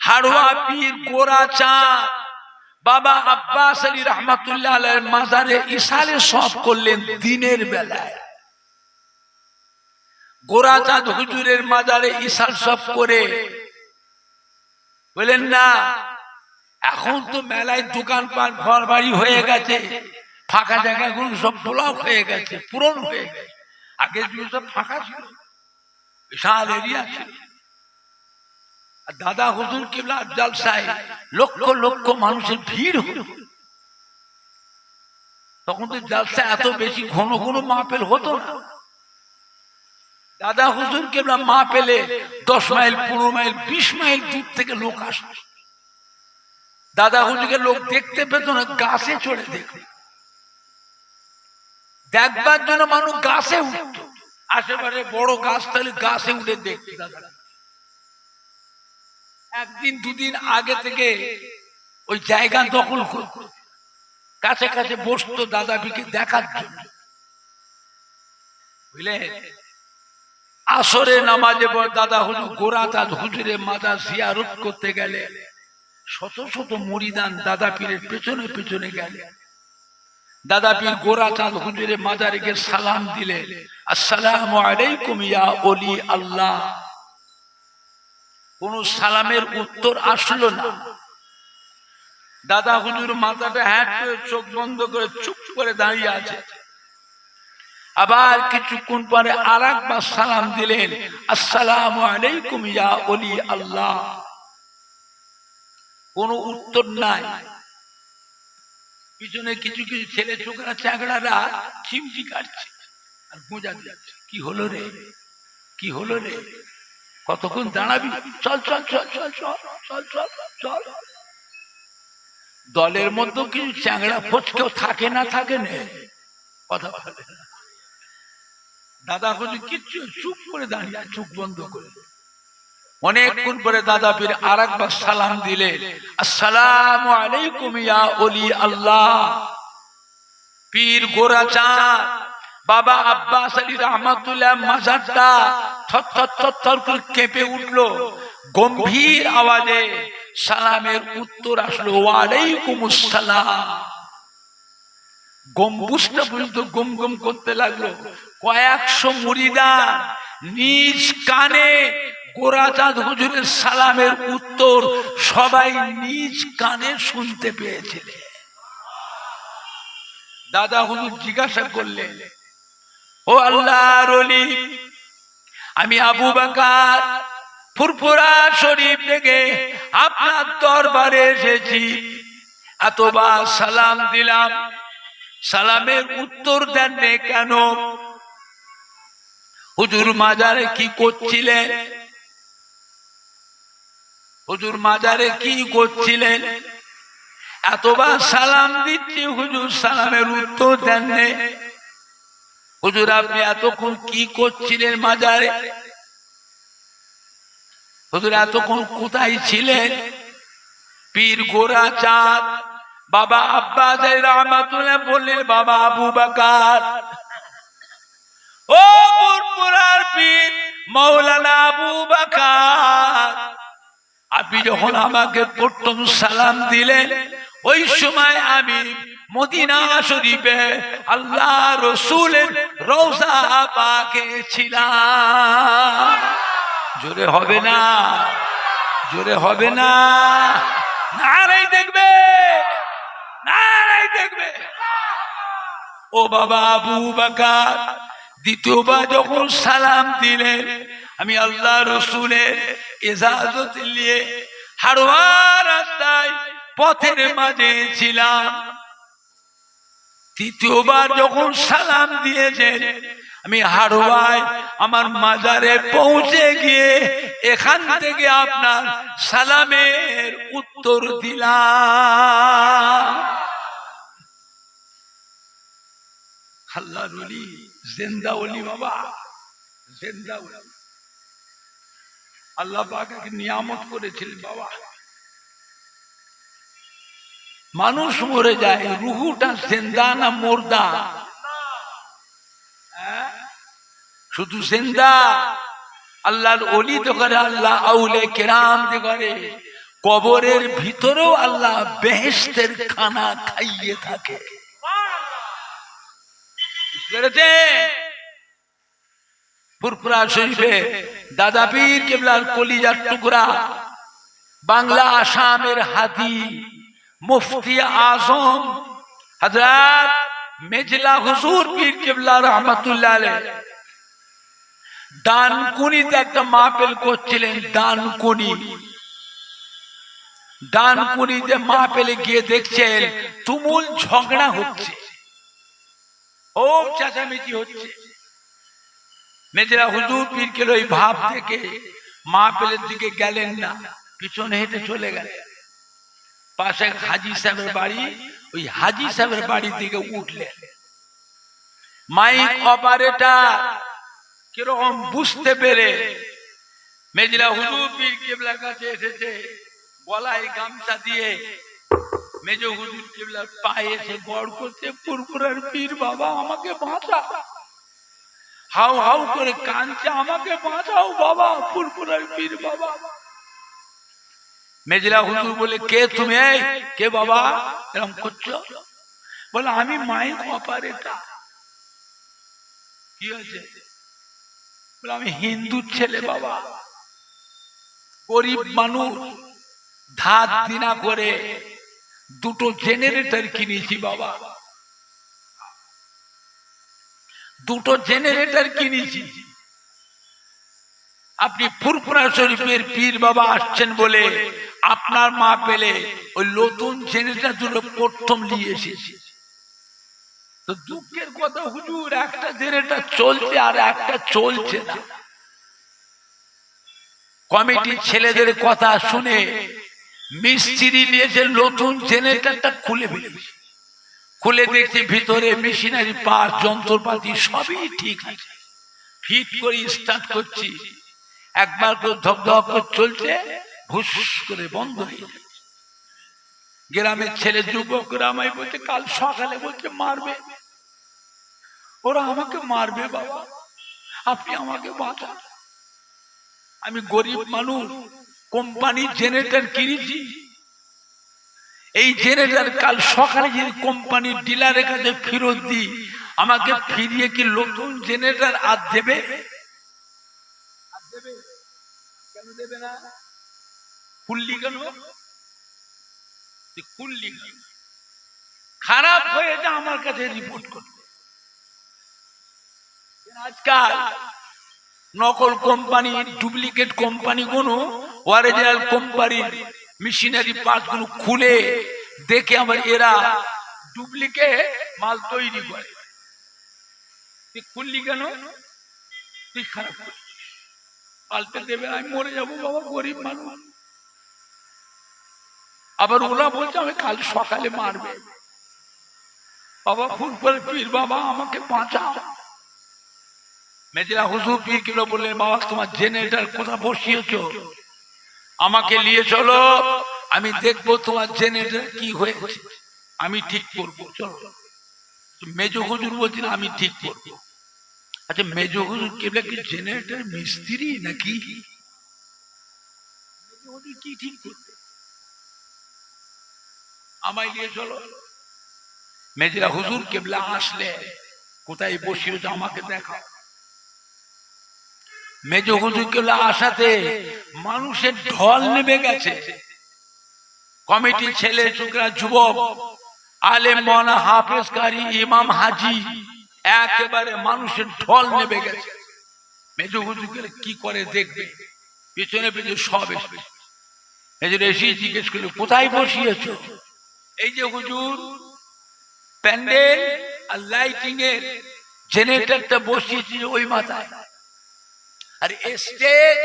হাড়োয়া পীর গোরা চাঁদ বাবা আব্বাস আলী রহমাতুল্লাহ আলাইহির মাজারে ইসালে সব করলেন দিনের বেলায়। গোরা চাঁদ হুজুরের মাজারে ইসাল সব করে বলেন না, এখন তো মেলায় দোকানপাট ঘর বাড়ি হয়ে গেছে, ফাঁকা জায়গাগুলো সব ব্লক হয়ে গেছে, পূরণ হয়ে গেছে। আগে সব ফাঁকা ছিল, বিশাল এরিয়া ছিল। দাদা হুজুর কিবলা জলসায় লক্ষ লক্ষ মানুষের ভিড় হতো। তখন তো জলসা এত বেশি ঘন ঘন মাহফিল হতো না। দাদা হুজুর কিবলা মাহফিলে 10 মাইল 15 মাইল 20 মাইল দূর থেকে লোক আসতো। দাদা হুজুরকে লোক দেখতে পেত না, গাছে চড়ে দেখতে, দেখবার জন্য মানুষ গাছে উঠত। আশেপাশে বড় গাছ তাহলে গাছে উঠে দেখতে। একদিন দুদিন আগে থেকে ওই জায়গা দখল করত, কাছে কাছে বসতো দাদা বিকে দেখার জন্য। বুঝলেন, আসরে নামাজে পর দাদা হুজুর গোরা চাঁদ হুজুরের মাজার জিয়ারত করতে গেলে শত শত মুরিদান দাদা পীরের পেছনে পেছনে গেলে। দাদা পীর গোরা চাঁদ হুজুরের মাজারে গিয়ে সালাম দিলে, আসসালামু আলাইকুম ইয়া ওলি আল্লাহ। কোন সালামের উত্তর আসলো না। দাদা হুজুর মাথাটা হ্যাট করে চোখ বন্ধ করে চুপ করে দাঁড়িয়ে আছে। আবার কিছুক্ষণ পরে আরেকবার সালাম দিলেন, আসসালামু আলাইকুম ইয়া ওলি আল্লাহ। কোন উত্তর নাই। পিছনে কিছু কিছু ছেলে ছোকরা চাকরারা চিমটি কাটছে আর গোঁজা দিচ্ছে, কি হলো রে, কি হলো রে, কতক্ষণ দাঁড়াবি, চল চল চল চল চল চল চল চল। দলের মধ্যে কিছু চ্যাংড়া ফচকেও থাকে না, থাকে না, কথা বলে না। দাদা হুজুর কিচ্ছু চুপ করে দাঁড়িয়ে চোখ বন্ধ করে। অনেকক্ষণ পরে দাদা পীর আরেকবার সালাম দিলে, আসসালামু আলাইকুম ইয়া ওলি আল্লাহ। পীর গোরা চাঁদ বাবা আব্বাস আলী রহমাতুল্লাহ মাজারটা থরথর থরথর করে কেঁপে উঠলো। গম্ভীর আওয়াজে সালামের উত্তর আসলো, ওয়ালাইকুম আসসালাম। গম্বুজটা পর্যন্ত গম গম করতে লাগলো। কয়েকশো মুরিদান নিজ কানে গোরা চাঁদ হুজুরের সালামের উত্তর সবাই নিজ কানে শুনতে পেয়েছিলেন। দাদা হুজুর জিজ্ঞাসা করলেন, ও আল্লাহর ওলি, আমি আবু বকর ফুরফুরা শরীফ থেকে আপনার দরবারে এসেছি, এতবার সালাম দিলাম, সালামের উত্তর দেননি কেন? হুজুর মাজারে কি করছিলেন? হুজুর মাজারে কি করছিলেন? এতবার সালাম দিচ্ছি, হুজুর সালামের উত্তর দেননি। হুজুর আপনি এতক্ষণ কি করছিলেন মাজারে? হুজুর এতক্ষণ কোথায় ছিলেন? পীর গোরা চাঁদ বাবা আব্বাস রহমাতুল্লাহ বললেন, বাবা আবু বকর, ও ফুরফুরার পীর মাওলানা আবু বকর, আপনি যখন আমাকে প্রথম সালাম দিলেন ওই সময় আমি মদিনা শরীফে আল্লাহ রাসূলের রওজা পাকে ছিলাম। জোরে হবে না, জোরে হবে না, নারাই দেখবে, নারাই দেখবে। ও বাবা আবু বকর, দ্বিতীয়বার যখন সালাম দিলেন আমি আল্লাহ রাসূলের ইজাজত নিয়ে হারওয়া রাস্তায় পথের মাঝে ছিলাম। তৃতীয়বার যখন সালাম দিয়েছেন আমি হারওয়ায় আমার মাজারে পৌঁছে গিয়ে এখান থেকে আপনার সালামের উত্তর দিলাম। আল্লাহর ওলি, জিন্দা ওলি বাবা, জিন্দা ওলি। আল্লাহ পাক নিয়ামত করেছিলেন বাবা। মানুষ মরে যায়, রুহুটা জিন্দা না মুর্দা? শুধু জিন্দা। আল্লাহর ওলি তো করে, আল্লাহ আউলে কেরাম যে করে, কবরের ভিতরেও আল্লাহ বেহেশতের খানা খাইয়ে থাকে। ফুরফুরা শরীফে দাদা পীর কেবলার কলিজার টুকরা, বাংলা আসামের হাদি মুফতি আজম হযরত মেজলা হুজুর পীর কেবলা রহমাতুল্লাহ আলাইহি ডানকুনিতে একটা মাহফিল করছিলেন। ডানকুনিতে মাহফিলে গিয়ে দেখছেন তুমুল ঝগড়া হচ্ছে, ও চেঁচামেচি হচ্ছে। মেজলা হুজুর পীর কেবলা ওই ভাব থেকে মাহফিলের দিকে গেলেন না, পিছনে হেঁটে চলে গেলেন। পাশে হাজী সাহেবের বাড়ি, ওই হাজী সাহেবের বাড়ির দিকে উঠলেন। মাইক অপারেটর কিরকম বুঝতে পেরে মেজলা হুজুর পীর কেবলার কাছে এসেছে, গলায় গামছা দিয়ে মেজ হুজুর কেবলার পায়ে এসে গড় করতে, ফুরফুরার পীর বাবা আমাকে বাঁচা, হাউ হাউ করে কাঁদছে, আমাকে বাঁচাও বাবা, ফুরফুরার পীর বাবা। মেজলা হুজুর বলে, কে তুমি? কে বাবা এরকম করছো? বলে, আমি মাইক অপারেটর। কি হয়েছে? বলে, আমি হিন্দুর ছেলে বাবা, গরিব মানুষ, ধার দিনা করে দুটো জেনারেটর কিনেছি বাবা, দুটো জেনারেটর কিনেছি। আপনি ফুরফুরা শরীফের পীর বাবা আসছেন বলে আপনার মা পেলে ওই নতুন জেনারেটর দুটো প্রথম নিয়ে এসেছি। তো দুঃখের কথা হুজুর, একটা জেনারেটর চলছে আর একটা চলছে না। কমিটির ছেলেদের কথা শুনে মিস্ত্রি নিয়েছে নতুন জেনারেটরটা খুলে ফেলেছে। খুলে দেখছি ভিতরে মেশিনারি পার্ট, যন্ত্রপাতি সবই ঠিক আছে। ফিট করে স্টার্ট করছি, একবার করে ধপধপ করে চলছে, ভুস করে বন্ধ হয়ে যাচ্ছে। গ্রামের ছেলে যুবকরা আমায় বলছে, কাল সকালে বলছে মারবে, ওরা আমাকে মারবে বাবা, আপনি আমাকে বাঁচান। আমি গরিব মানুষ, কোম্পানির জেনারেটর কিনেছি, এই জেনারেটর কাল সকালে যদি কোম্পানির ডিলারের কাছে ফেরত দিই, আমাকে ফিরিয়ে কি নতুন জেনারেটর আর দেবে? কেন দেবে না? খুললি কেন? খুললি খারাপ হয়েছে আমার কাছে রিপোর্ট করবে। আজকাল নকল কোম্পানি, ডুপ্লিকেট কোম্পানি গুলো অরিজিনাল কোম্পানির মেশিনারি পার্ট গুলো খুলে দেখে আবার এরা ডুপ্লিকেট মাল তৈরি করে। তুই খুললি কেন? তুই খারাপ করছিস, পাল্টে দেবে, আমি মরে যাবো বাবা, গরিব মানুষ। আবার ওরা বলছে আমি কাল সকালে মারবে বাবা, ফুরফুরার পীর বাবা আমাকে বাঁচাও। মেজলা হুজুর পীর কেবলা বললেন, বাবা তোমার জেনারেটর কোথায় বসিয়েছো, আমাকে নিয়ে চলো, আমি দেখবো তোমার জেনারেটর কি হয়েছে, আমি ঠিক করবো, চলো। মেজ হুজুর বলছেন আমি ঠিক করবো। আচ্ছা, মেজ হুজুর কেবলা কি জেনারেটর মিস্ত্রি নাকি? কি ঠিক করবে? আমায় নিয়ে চলো। মেজলা হুজুর কেবলা আসলে, কোথায় বসিয়েছো আমাকে দেখাও। মেজ হুজুর কেবলা আসাতে মানুষের ঢল নেমে গেছে। কমিটির ছেলে ছোকরা, যুবক, আলেম, মাওলানা, হাফেজ, কারি, ইমাম, হাজি, একেবারে মানুষের ঢল নেমে গেছে। মেজ হুজুর কি করে দেখবে, পেছনে পেছনে সব এসবে। এসে জিজ্ঞেস করলো, কোথায় বসিয়েছো? এই যে হুজুর, প্যান্ডেল আর লাইটিং এর জেনারেটরটা বসিয়েছি ওই মাথায়, আর স্টেজ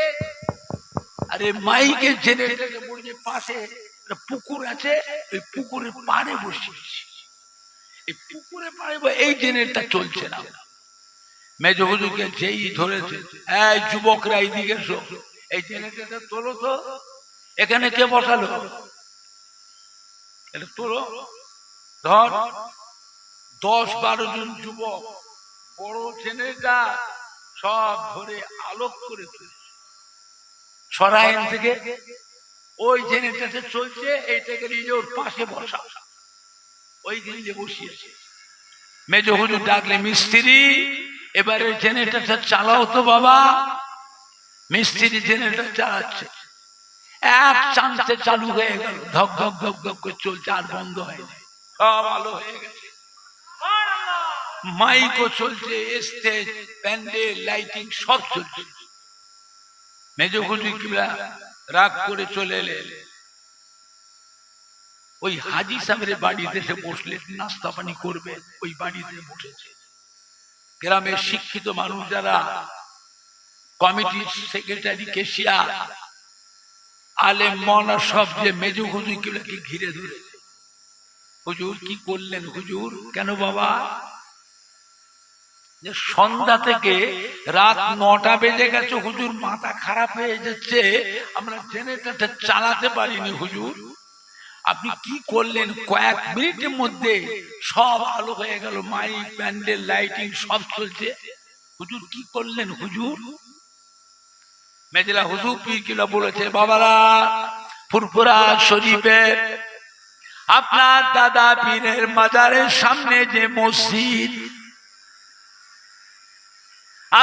আর মাইকের জেনারেটরের পাশে পুকুর আছে, ওই পুকুরের পাড়ে বসিয়েছি। এই পুকুরে পাড়ে এই জেনারেটর চলছে না। মেজ হুজুরকে যেই ধরেছে, এই যুবকরা এইদিকে এসো, এই জেনারেটরটা তোলো তো, এখানে কে বসালো, এটা তোলো। ধর 10-12 জন যুবক বড় জেনারেটর সব ধরে আলোক করে সরাইন থেকে ওই জেনারেটরটা চলছে, এইটাকে নিয়ে ওর পাশে বসা, ওই দিন বসিয়েছে। মেজ হুজুর ডাকলে, মিস্ত্রি এবারে জেনারেটরটা চালাও তো বাবা। মিস্ত্রি জেনারেটর চালাচ্ছে, এক চান্সে চালু হয়ে গেল, ধক ধক ধক ধক করে চলছে, আর বন্ধ হয়নি, সব আলো হয়ে গেছে। মাইকও চলছে, স্টেজ, প্যান্ডেল, লাইটিং সব চলছে। মেজ হুজুর কিবলা রাগ করে চলে এলেন, ওই হাজি সাহেবের বাড়িতে এসে বসলে, নাস্তা পানি করবে, ওই বাড়িতে বসেছে। গ্রামের শিক্ষিত মানুষ যারা, কমিটির সেক্রেটারি, কেশিয়ার, আলেম মওলানা সব যে মেজ হুজুর কিবলাকে ঘিরে ধরেছে। হুজুর কি করলেন হুজুর? কেন বাবা? যে সন্ধ্যা থেকে রাত 9টা বেজে গেছে হুজুর, মাথা খারাপ হয়ে যাচ্ছে, আমরা জেনারেটরটা চালাতে পারিনি হুজুর। আপনি কি করলেন? কয়েক মিনিটের মধ্যে সব আলো হয়ে গেল, মাইক, প্যান্ডেল, লাইটিং সব চলছে। হুজুর কি করলেন হুজুর? মেজলা হুজুর পীর কিবলা বলেছে, বাবারা, ফুরফুরা শরীফে আপনার দাদা পীরের মাজারের সামনে যে মসজিদ,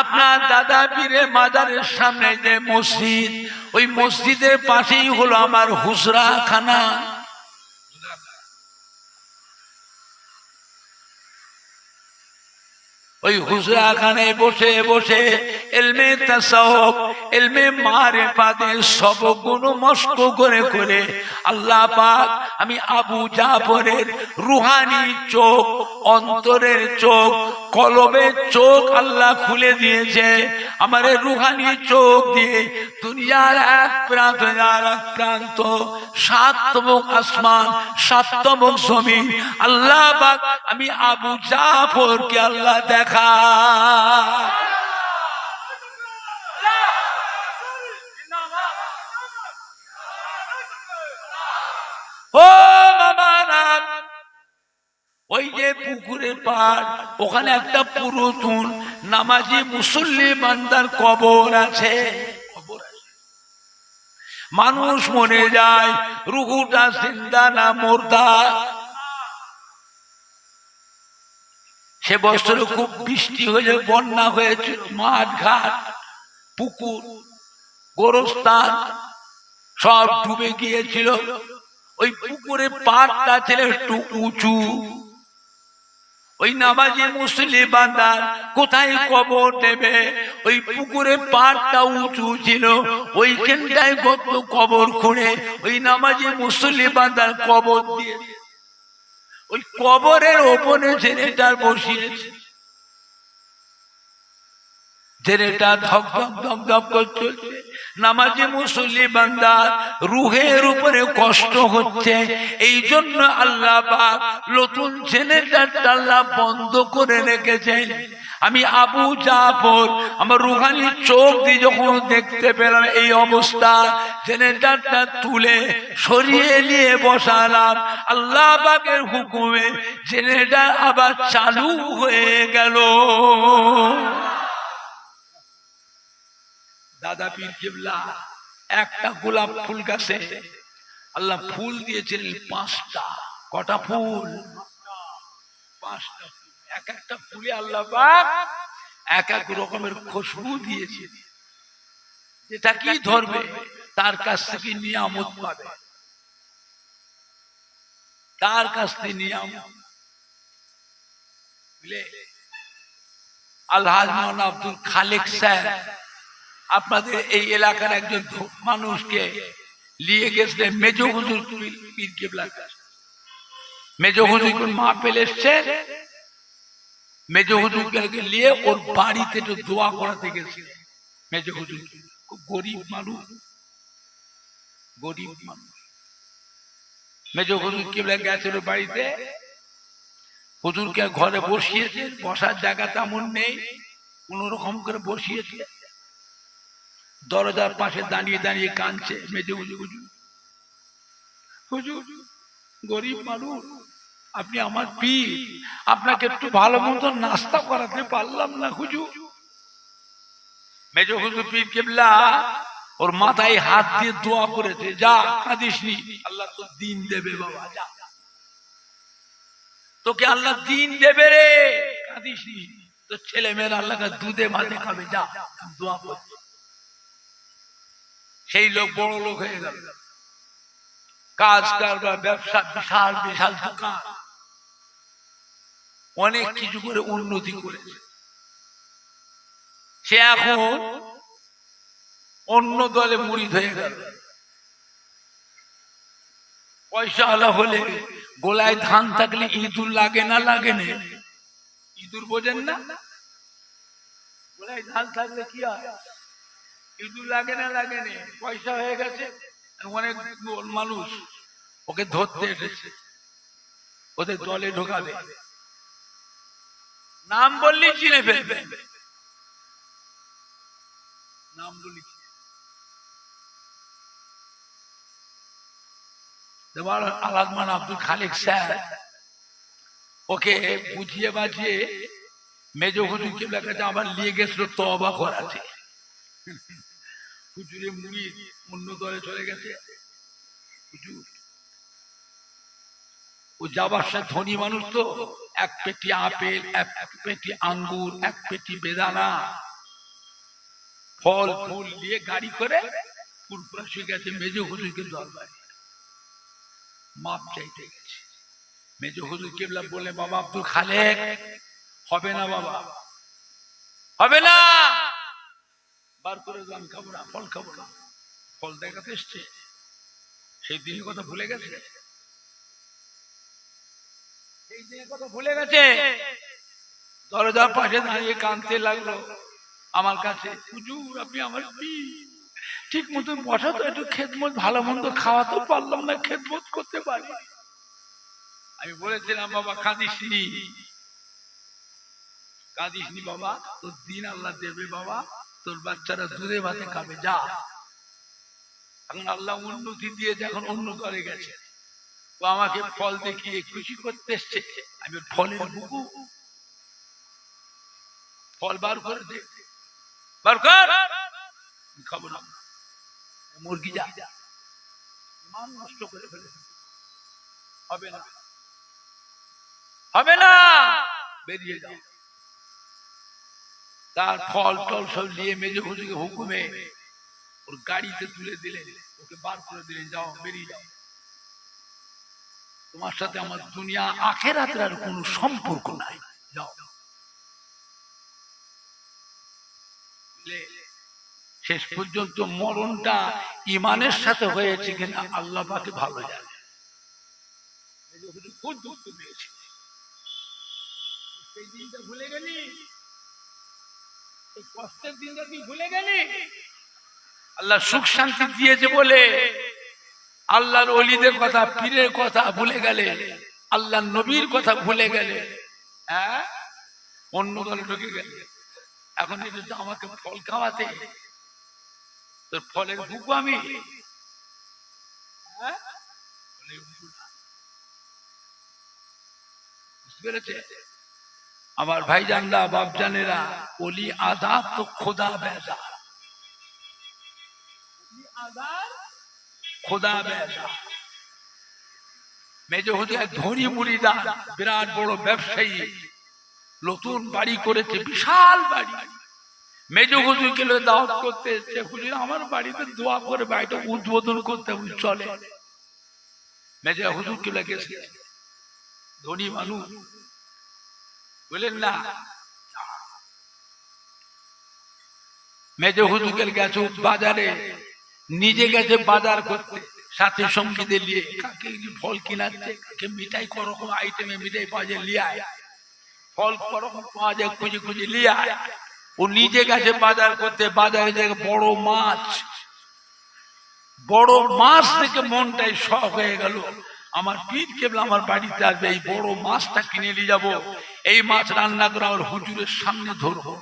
আপনার দাদা পীরের মাজারের সামনে যে মসজিদ, ওই মসজিদের পাশেই হলো আমার হুজরা খানা। ওই হুজরা খানায় বসে বসে ইলমে তাসাউফ, ইলমে মারিফাতের সবগুলো মস্ক করে করে আল্লাহ পাক আমি আবু জাফরের রুহানি চোখ, অন্তরের চোখ, কলবের চোখ আল্লাহ খুলে দিয়েছে। আমার রুহানি চোখ দিয়ে দুনিয়ার এক প্রান্ত আর এক প্রান্ত, সাততম আসমান, সাততম জমিন, আল্লাহ পাক আমি আবু জাফরকে আল্লাহ দেখা। ও মামারা, ওই যে পুকুরের পাড়, ওখানে একটা পুরাতন নামাজি মুসল্লি বান্দার কবর আছে। মানুষ মরে যায়, রুহুটা জিন্দা না মুর্দা। সে বছরে খুব বৃষ্টি হয়েছে, বন্যা হয়েছে, মাঠ ঘাট, পুকুর, গোরস্থান সব ডুবে গিয়েছিল। ওই পুকুরের পাড়টা ছিল একটু উঁচু। ওই নামাজি মুসলিম বান্দা কোথায় কবর দেবে? ওই পুকুরের পাড়টা উঁচু ছিল, ওইখানটায় গর্ত কবর খুঁড়ে ওই নামাজি মুসলিম বান্দার কবর দিয়ে, ওই কবরের ওপরে জেনেটার বসিয়েছে। জেনেটা ধক ধক ধক ধক করছে। নামাজি মুসল্লি বান্দা রুহের উপরে কষ্ট হচ্ছে, এই জন্য আল্লাহ পাক নতুন জেনেটারটা আল্লাহ বন্ধ করে রেখেছেন। আমি আবু জাফর আমার রুহানি চোখ দিয়ে যখন দেখতে পেলাম এই অবস্থা, জেনারেটরটা তুলে সরিয়ে নিয়ে বসালাম। আল্লাহ পাকের হুকুমে জেনারেটর আবার চালু হয়ে গেল। দাদা পীর কিবলা একটা গোলাপ ফুল গাছে আল্লাহ ফুল দিয়েছিলেন 5টা। কটা ফুল? 5টা। এক একটা ফুলে আল্লাহ পাক এক এক রকমের খুশবু দিয়েছে। যেটা কি ধরবে তার কাছ থেকে নিয়ামত পাবে, তার কাছ থেকে নিয়ামত। আলহাজ মাওলানা আব্দুল খালেক সাহেব আপনাদের এই এলাকার একজন মানুষকে নিয়ে গেছিলেন মেজ হুজুর পীর কিবলার কাছে। মেজ হুজুর মা পেলে এসছে, মেজ হুজুরকে নিয়ে ওর বাড়িতে একটু দোয়া করাতে গেছে। মেজ হুজুর খুব গরিব মানুষ, গরিব মানুষ। মেজ হুজুর কিবলা গেছিল বাড়িতে, হুজুরকে ঘরে বসিয়েছে, বসার জায়গা তেমন নেই, কোন রকম করে বসিয়েছে। দরজার পাশে দাঁড়িয়ে দাঁড়িয়ে কাঁদছে মেজে হুজুর, হুজুর গরিব মানুষ, আপনি আমার পীর, আপনাকে একটু ভালো মতো নাস্তা করাতে পারলাম না হুজুর। মেজ হুজুর পীর কিবলা ওর মাথায় হাত দিয়ে দোয়া করেছে, যা কাঁদিসনি, আল্লাহ তো দিন দেবে বাবা, যা তোকে আল্লাহ দিন দেবে রে, কাঁদিসনি। তো ছেলে মেয়েরা আল্লাহকে দুধে ভাতে খাবে, যা দোয়া করছে। সেই লোক বড় লোক হয়ে গেল, কাজ কারবার, ব্যবসা, বিশাল বিশাল দোকান, অনেক কিছু করে উন্নতি করেছে। সে এখন অন্য দলে মুরিদ হয়ে গেল। পয়সা আলা হলে গোলায় ধান থাকলে ইঁদুর লাগে না লাগে না? ইঁদুর বোঝেন না? গোলায় ধান থাকলে কি হয়, ইঁদুর লাগে না লাগে না? পয়সা হয়ে গেছে, অনেক মানুষ ওকে ধরতে এসেছে, ওদের দলে ঢোকাবে, নাম বললি চিনে ফেলবে, নাম বলি। আলাদমান আব্দুল খালিক স্যার ওকে বুঝিয়ে বাজিয়ে মেজ হুজুর কিবলার কাছে আবার নিয়ে গেছিল তওবা করাতে। হুজুরে মুরিদ অন্য দলে চলে গেছে। হুজুর ও যাবার সাথে ধনী মানুষ তো, এক পেটি আপেল, এক পেটি আঙ্গুর, এক পেটি বেদানা, ফল ফুল দিয়ে গাড়ি করে পুরপুরা শুয়ে গেছে মেজ হুজুরকে দরবারে, মাপ চাইতে গেছে। মেজ হুজুর কিবলা বলে, বাবা আব্দুল খালেক, হবে না বাবা, হবে না, বার করে দান খাবো না, ফল খাবো না। ফল দেখাতে এসছে, সেই দিনের কথা ভুলে গেছে, সেই দিনের কথা ভুলে গেছে। দরজার পাশে দাঁড়িয়ে কাঁদতে লাগলো আমার কাছে, হুজুর আপনি আমার ঠিক মতো বসা তো, একটু খেদমত ভালো মন্দ খাওয়া তো পারলাম না, খেদমত করতে পারি। আমি বলেছিলাম, বাবা কাঁদিসনি, কাঁদিসনি বাবা, তোর দিন আল্লাহ দেবে বাবা, তোর বাচ্চারা দুধে ভাতে খাবে, যা। এখন আল্লাহ উন্নতি দিয়েছে, এখন অন্য দলে গেছে। ও আমাকে ফল দেখিয়ে খুশি করতে এসছে, আমি ফলের বুকু, ফল বার করে দে, বার কর, খাবো না, মুরগি যা, মান নষ্ট করে ফেলেছে, হবে না, হবে না, বেরিয়ে যাও। তার ফল টল সব নিয়ে মেজ হুজুরকে হুকুমে ওর গাড়িতে তুলে দিলেন, ওকে বার করে দিলেন, যাও বেরিয়ে যাও, তোমার সাথে আমার দুনিয়া আখিরাতের আর কোনো সম্পর্ক নাই, যাও। শেষ পর্যন্ত মরণটা ইমানের সাথে হয়েছে কিনা আল্লাহ পাকে ভালো জানে। খুব দুঃখ পেয়েছে, সেই দিনটা ভুলে গেলি, এই কষ্টের দিনটা তুই ভুলে গেলি। আল্লাহ সুখ শান্তি দিয়েছে বলে আল্লাহর ওলিদের কথা, পীরের কথা ভুলে গেলে, আল্লাহর নবীর কথা ভুলে গেলে, হ্যাঁ, অন্য দলে ঢুকে গেলে। এখন এটা আমাকে ফল খাওয়াতে, তোর ফলের বুকু আমি, বুঝতে পেরেছে আমার ভাইজানরা, বাপজানেরা, ওলি আদাব তো খোদা বেজা, খোদা বেজা। মেজ হুজুর ধনী মুরিদা, বিরাট বড় ব্যবসায়ী, নতুন বাড়ি করেছে, বিশাল বাড়ি। মেজ হুজুরকে দাওয়াত করতে এসেছে, হুজুর আমার বাড়িতে দোয়া করে বাড়িটা উদ্বোধন করতে চলে। মেজ হুজুরকে লেগেছে, ধনী মানুষ, বললেন না। মেজ হুজুরকে গেছে বাজারে, নিজে গেছে বাজার করতে, সাথে সঙ্গীদের নিয়ে, কাকে ফল কিনাচ্ছে, কাকে মিঠাই করকম আইটেমে মিঠাই পাওয়া যায় লিয়ে আয়, ফল করকম পাওয়া যায় খুঁজে খুঁজে লিয়ে আয়। ও নিজে গেছে বাজার করতে, বাজারে দেখে বড় মাছ, বড় মাছ থেকে মনটাই শখ হয়ে গেল, আমার পীর কেবলা আমার বাড়িতে আসবে, এই বড় মাছটা কিনে নিয়ে যাবো, এই মাছ রান্না করে আমার হুজুরের সামনে ধরবো।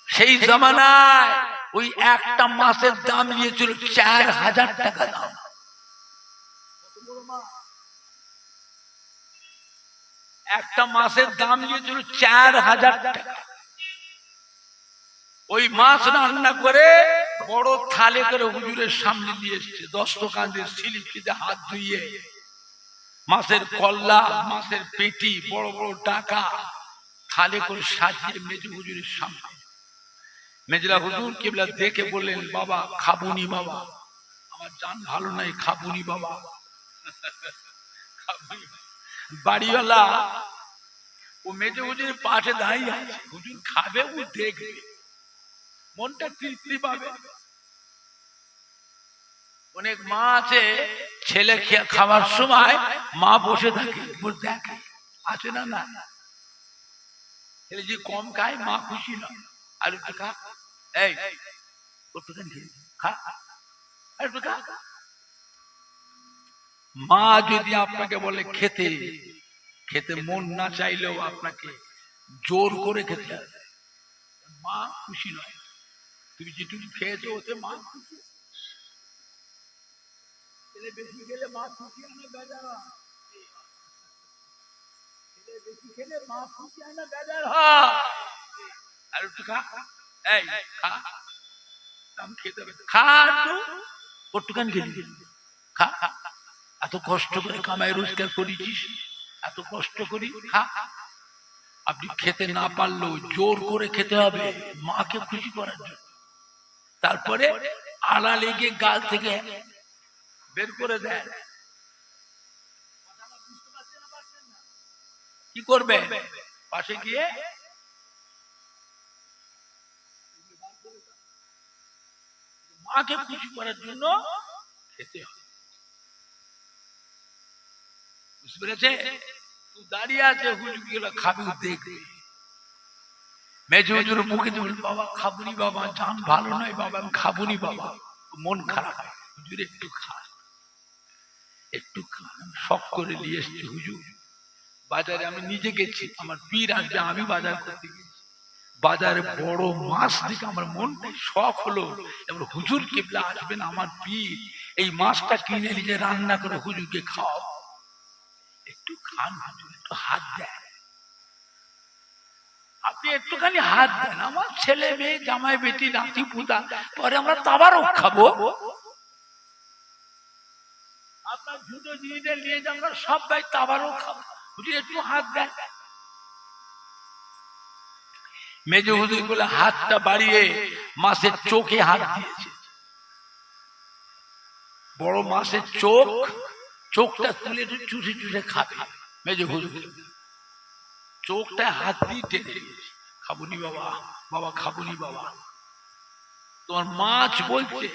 সেই জামানায় ওই একটা মাছের দাম নিয়েছিল 4000 টাকা দাম। একটা মাছের দাম নিয়েছিল 4000 টাকা। ওই মাছ রান্না করে বড় থালে করে হুজুরের সামনে দিয়ে এসছে, দস্তকান্দের স্লিপটিতে হাত ধুইয়ে মাছের কল্লা, মাছের পেটি, বড় বড় ডাকা থালে করে সাজিয়ে মেজে হুজুরের সামনে। মেজলা হুজুর কিবলা দেখে বললেন, বাবা খাবুনি বাবা, আমার জান ভালো নাই, খাবুনি বাবা। বাড়িওয়ালা ও মেজে হুজুরের পাশে দাঁড়িয়ে আছে, হুজুর খাবে, ও দেখবে, মনটা তৃপ্তি পাবে। অনেক মা আছে, ছেলে খাওয়ার সময় মা বসে থাকে, দেখে আছে না না, ছেলে যে কম খায় মা খুশি না, আর একটু খা, এই খা, একটু খা। মা যদি আপনাকে বলে খেতে, খেতে মন না চাইলেও আপনাকে জোর করে খেতে হবে, মা খুশি নয়। তুমি যেটুকু খেয়েছো ওতে মা খুশি, ছেলে বেশি খেলে মা খুশি হয় না বেজার হয়, ছেলে বেশি খেলে মা খুশি হয় না বেজার হয়। আর একটু খা, এই খা, আমি খেতে হবে, খা, একটু কটুকান খেলি, খা, এত কষ্ট করে কামাই রোজগার করেছিস, এত কষ্ট করি, খা। আপনি খেতে না পারলেও জোর করে খেতে হবে মাকে খুশি করার জন্য। তারপরে আড়া লেগে গাল থেকে বের করে দেয়, কি করবে? পাশে গিয়ে মাকে খুশি করার জন্য খেতে হবে, বুঝতে পেরেছে? তুই দাঁড়িয়ে আছে, হুজুর গুলো খাবি, দেখবে মেজে হুজুর মুখে দেবেন, বাবা খাবুনি বাবা, জান ভালো নয় বাবা, আমি খাবুনি বাবা, মন খারাপ হয়, হুজুর একটু খা, একটু খা। শখ করে নিয়ে এসছি হুজুর, বাজারে আমি নিজে গেছি, আমার পীর আসবে, আমি বাজার করতে গেছি, বাজারে বড় মাছ দেখে আমার মনটাই শখ হলো, এবার হুজুর কিবলা আসবেন, আমার পীর, এই মাছটা কিনে নিজে রান্না করে হুজুরকে খাও, একটু খান হুজুর, একটু হাত দেন, আপনি একটুখানি হাত দেন, আমার ছেলে মেয়ে জামাই বেটি নাতি পুতা, পরে আমরা তাবারও খাবো, আপনার জুতো জিনিসটা নিয়ে যে আমরা সবাই তাবারও খাবো, হুজুর একটু হাত দেন। মেজে হুজুর বলে হাতটা বাড়িয়ে মাছের চোখে হাত দিয়েছে, বড় মাছের চোখ, চোখটা তুলে চুষে চুষে খাবে মেজে হুজুর, চোখটা হাত দিয়ে টেনে দিয়েছে, খাবুনি বাবা, বাবা খাবুনি বাবা। তোমার মাছ বলছে,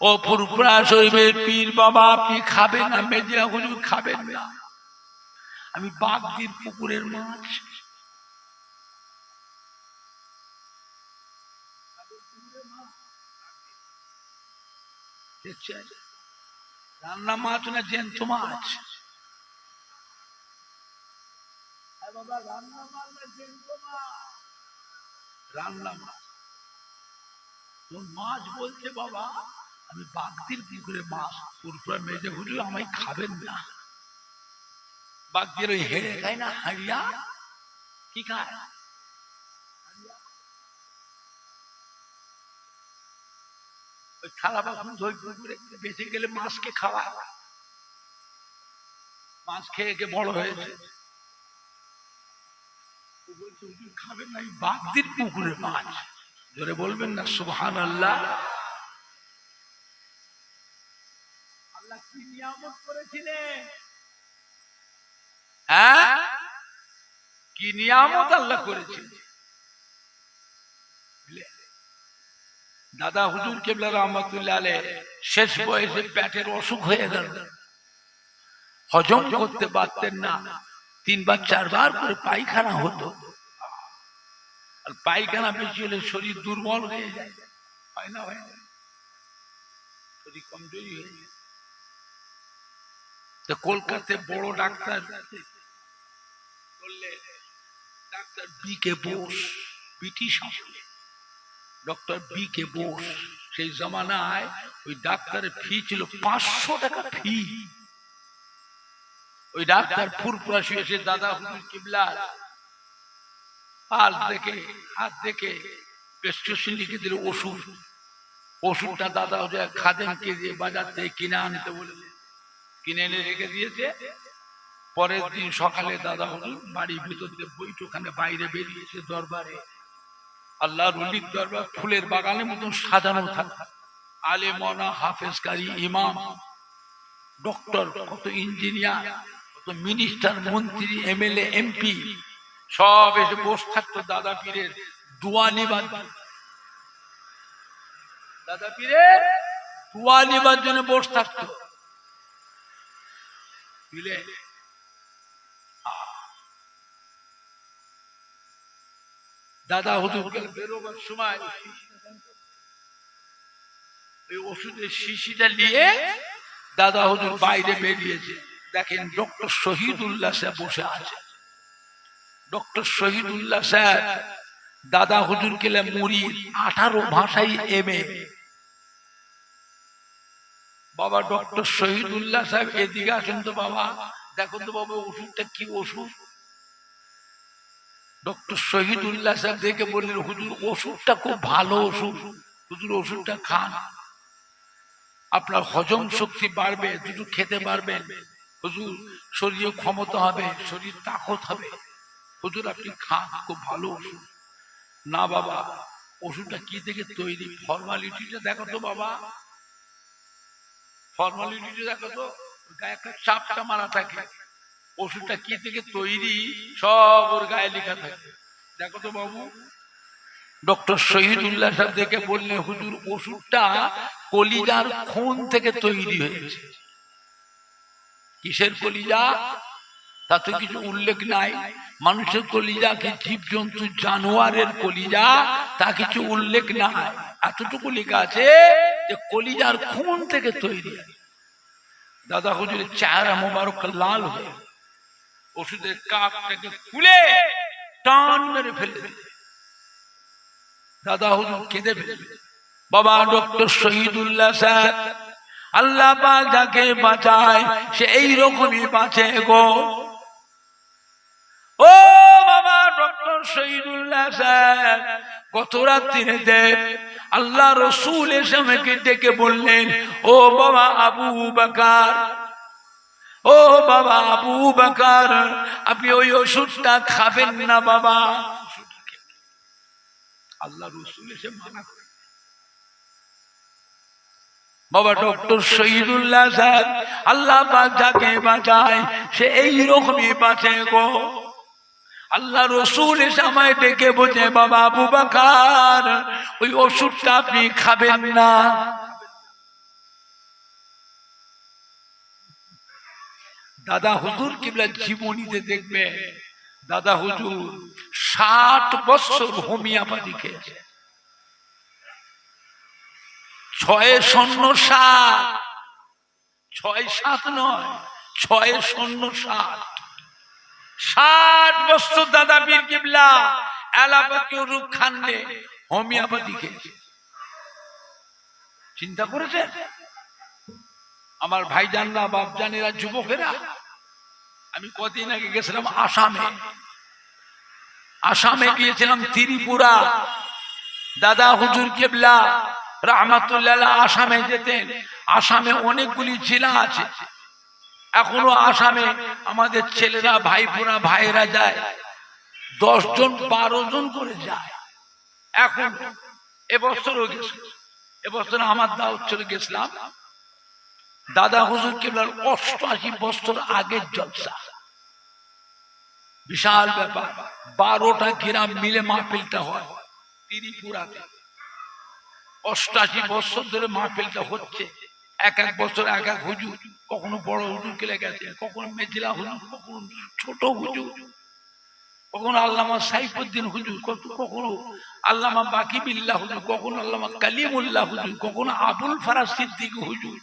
ও ফুরফুরা শরীফের পীর বাবা, আপনি খাবেন না, মেজে হুজুর খাবেন না, আমি বাগদির পুকুরের মাছ, দেখছেন রান্না মাছ না জ্যান্ত মাছ, বাবা রান্না মাছ না জ্যান্ত মাছ, রান্না মাছ। তোর মাছ বলছে, বাবা আমি বাগদির পুকুরে মাছ, পুরপুরা মেজে হুজুর আমায় খাবেন না, বাগদির ওই হেড়ে খায় না, হাড়িয়া কি খায়, ওই থালা বাসন ধোই পুকুরে বেঁচে গেলে মাছকে খাওয়া, মাছ খেয়ে খেয়ে বড় হয়েছে, খাবেন না, বাগদির পুকুরের মাছ, জোরে বলবেন না সুবহানাল্লাহ। আল্লাহ কি নিয়ামত করেছিলেন, হ্যাঁ কি নিয়ামত আল্লাহ করেছিলেন। দাদা হুজুর কেবলা রহমাতুল্লাহ আলাইহি শেষ বয়সে পেটের অসুখ হয়ে গেল, হজম করতে পারতেন না, 3 বার 4 বার করে পায়খানা হতো, আর পায়খানা বেশি হলে শরীর দুর্বল হয়ে যায়, হয় না, হয় না, শরীর কমজোরি হয়ে যায়। তো কলকাতায় বড় ডাক্তার বললে, ডাক্তার বি কে বোস, ব্রিটিশ আমলে ডক্টর বি কে বোস, সেই জমানায় ওই ডাক্তারের ফি ছিল 500 টাকা ফি। ওই ডাক্তার ফুরফুরা শুয়েছে, দাদা হুজুর কিবলা হাত দেখে প্রেসক্রিপশন লিখে দিল ওষুধ। ওষুধটা দাদা হুজুর খাদেমকে দিয়ে বাজার থেকে কিনে আনতে বলে কিনে এনে রেখে দিয়েছে। পরের দিন সকালে দাদা হুজুর বাড়ির ভিতর দিয়ে বইটুখানে বাইরে বেরিয়েছে দরবারে। আল্লাহর ওলির দরবার ফুলের বাগানের মতন সাজানো থাকে। আলেমনা, হাফেজ কারি, ইমাম, ডক্টর, কত ইঞ্জিনিয়ার, কত মিনিস্টার, মন্ত্রী, এমএলএ, এমপি সব এসে বসে থাকতো দাদা পীরের দোয়া নিবার। দাদা পীরের দোয়া নিবার জন্য বসে থাকতো। দাদা হুজুর বেরোবার সময় ওই ওষুধের শিশিটা নিয়ে দাদা হুজুর বাইরে বেরিয়েছে। দেখেন ডক্টর শহীদুল্লাহ সাহেব বসে আছে। ডক্টর শহীদুল্লাহ সাহেব দাদা হুজুর কেলে মুরিদ, 18 ভাষায় এমএ। বাবা ডক্টর শহীদুল্লাহ সাহেব এদিকে আসেন তো বাবা, দেখো তো বাবা ওষুধটা কি ওষুধ। ডক্টর শহীদুল্লাহ সাহেব দেখে বললেন, হুজুর ওষুধটা খুব ভালো ওষুধ, হুজুর ওষুধটা খান, আপনার হজম শক্তি বাড়বে, দুটো খেতে পারবেন, হুজুর শরীরে ক্ষমতা হবে, শরীর তাকত হবে, হুজুর আপনি খান, খুব ভালো ওষুধ। না বাবা, ওষুধটা কি থেকে তৈরি, ফর্মালিটিটা দেখো তো বাবা, ফর্মালিটিটা দেখো তো, গায়ে একটা চাপটা মারা থাকে, ওষুধটা কি থেকে তৈরি সব ওর গায়ে লেখা থাকে, দেখো তো বাবু। ডক্টর শহীদুল্লাহ সাহেব দেখে বললেন, হুজুর ওষুধটা কলিজার খুন থেকে তৈরি হয়েছে। কিসের কলিজা তা তো কিছু উল্লেখ নাই। মানুষের কলিজা কি জীবজন্তু জানোয়ারের কলিজা তা কিছু উল্লেখ নাই। এতটুকু লেখা আছে যে কলিজার খুন থেকে তৈরি। দাদা হুজুরের চেহারা মোবারক লাল হয়ে ওষুধের কাপটাকে খুলে টান মেরে ফেলে দাদা হুজুর কেঁদে ফেলে। বাবা ডক্টর শহীদুল্লাহ সাহেব, আল্লাহ পাক যাকে বাঁচায় সে এইরকমই বাঁচে গো। ও বাবা ডক্টর শহীদুল্লাহ সাহেব, গত রাত্রিতে আল্লাহ রসুল এসে আমাকে ডেকে বললেন, ও বাবা আবু বকর, ও বাবা আবু বকর, আপনি ওই ওষুধটা খাবেন না বাবা। আল্লাহ রসুল এসে মানা করে। বাবা ডক্টর শহীদুল্লাহ সাহেব, আল্লাহ পাক যাকে বাঁচায় সে এইরকমই বাঁচে গো। আল্লাহ রসুল এসে আমায় ডেকে বোঝে, বাবা আবু বকর ওই ওষুধটা আপনি খাবেন না। দাদা হুজুর কিবলা জীবনীতে দেখবে, দাদা হুজুর 60 বছর হোমিওপ্যাথি খেয়েছে। 607, 6-7 নয়, 607, 60 বছর দাদা পীর কিবলা এলাপাতি রূপ খান্ডে হোমিওপ্যাথি খেয়েছে। চিন্তা করেছেন আমার ভাইজানরা, বাপজানেরা, যুবকেরা? আমি কদিন আগে গেছিলাম আসামে। আসামে গিয়েছিলাম ত্রিপুরা। দাদা হুজুর কিবলা রাহমাতুল্লাহ আসামে যেতেন। আসামে অনেকগুলি জেলা আছে, এখনো আসামে আমাদের ছেলেরা, ভাইপোরা, ভাইয়েরা যায়, 10 জন 12 জন করে যায়। এখন এবছরও গেছে, এবছর আমার দাওয়াত চলে গেছিলাম। দাদা হুজুর কিবলার 88 বছর আগের জলসা, বিশাল ব্যাপার। 12টা গ্রাম মিলে মাহফিলটা হয় ত্রিপুরাতে। 88 বছর ধরে মাহফিলটা হচ্ছে। এক এক বছর এক এক হুজুর, কখনো বড় হুজুর কেলে গেছে, কখনো মেজিলা হুজুর, কখনো ছোট হুজুর, কখনো আল্লামা সাইফুদ্দিন হুজুর, কখনো আল্লামা বাকি বিল্লাহ হুজুর, কখনো আল্লামা কালিমুল্লাহ হুজুর, কখনো আবুল ফারাজ সিদ্দিক হুজুর,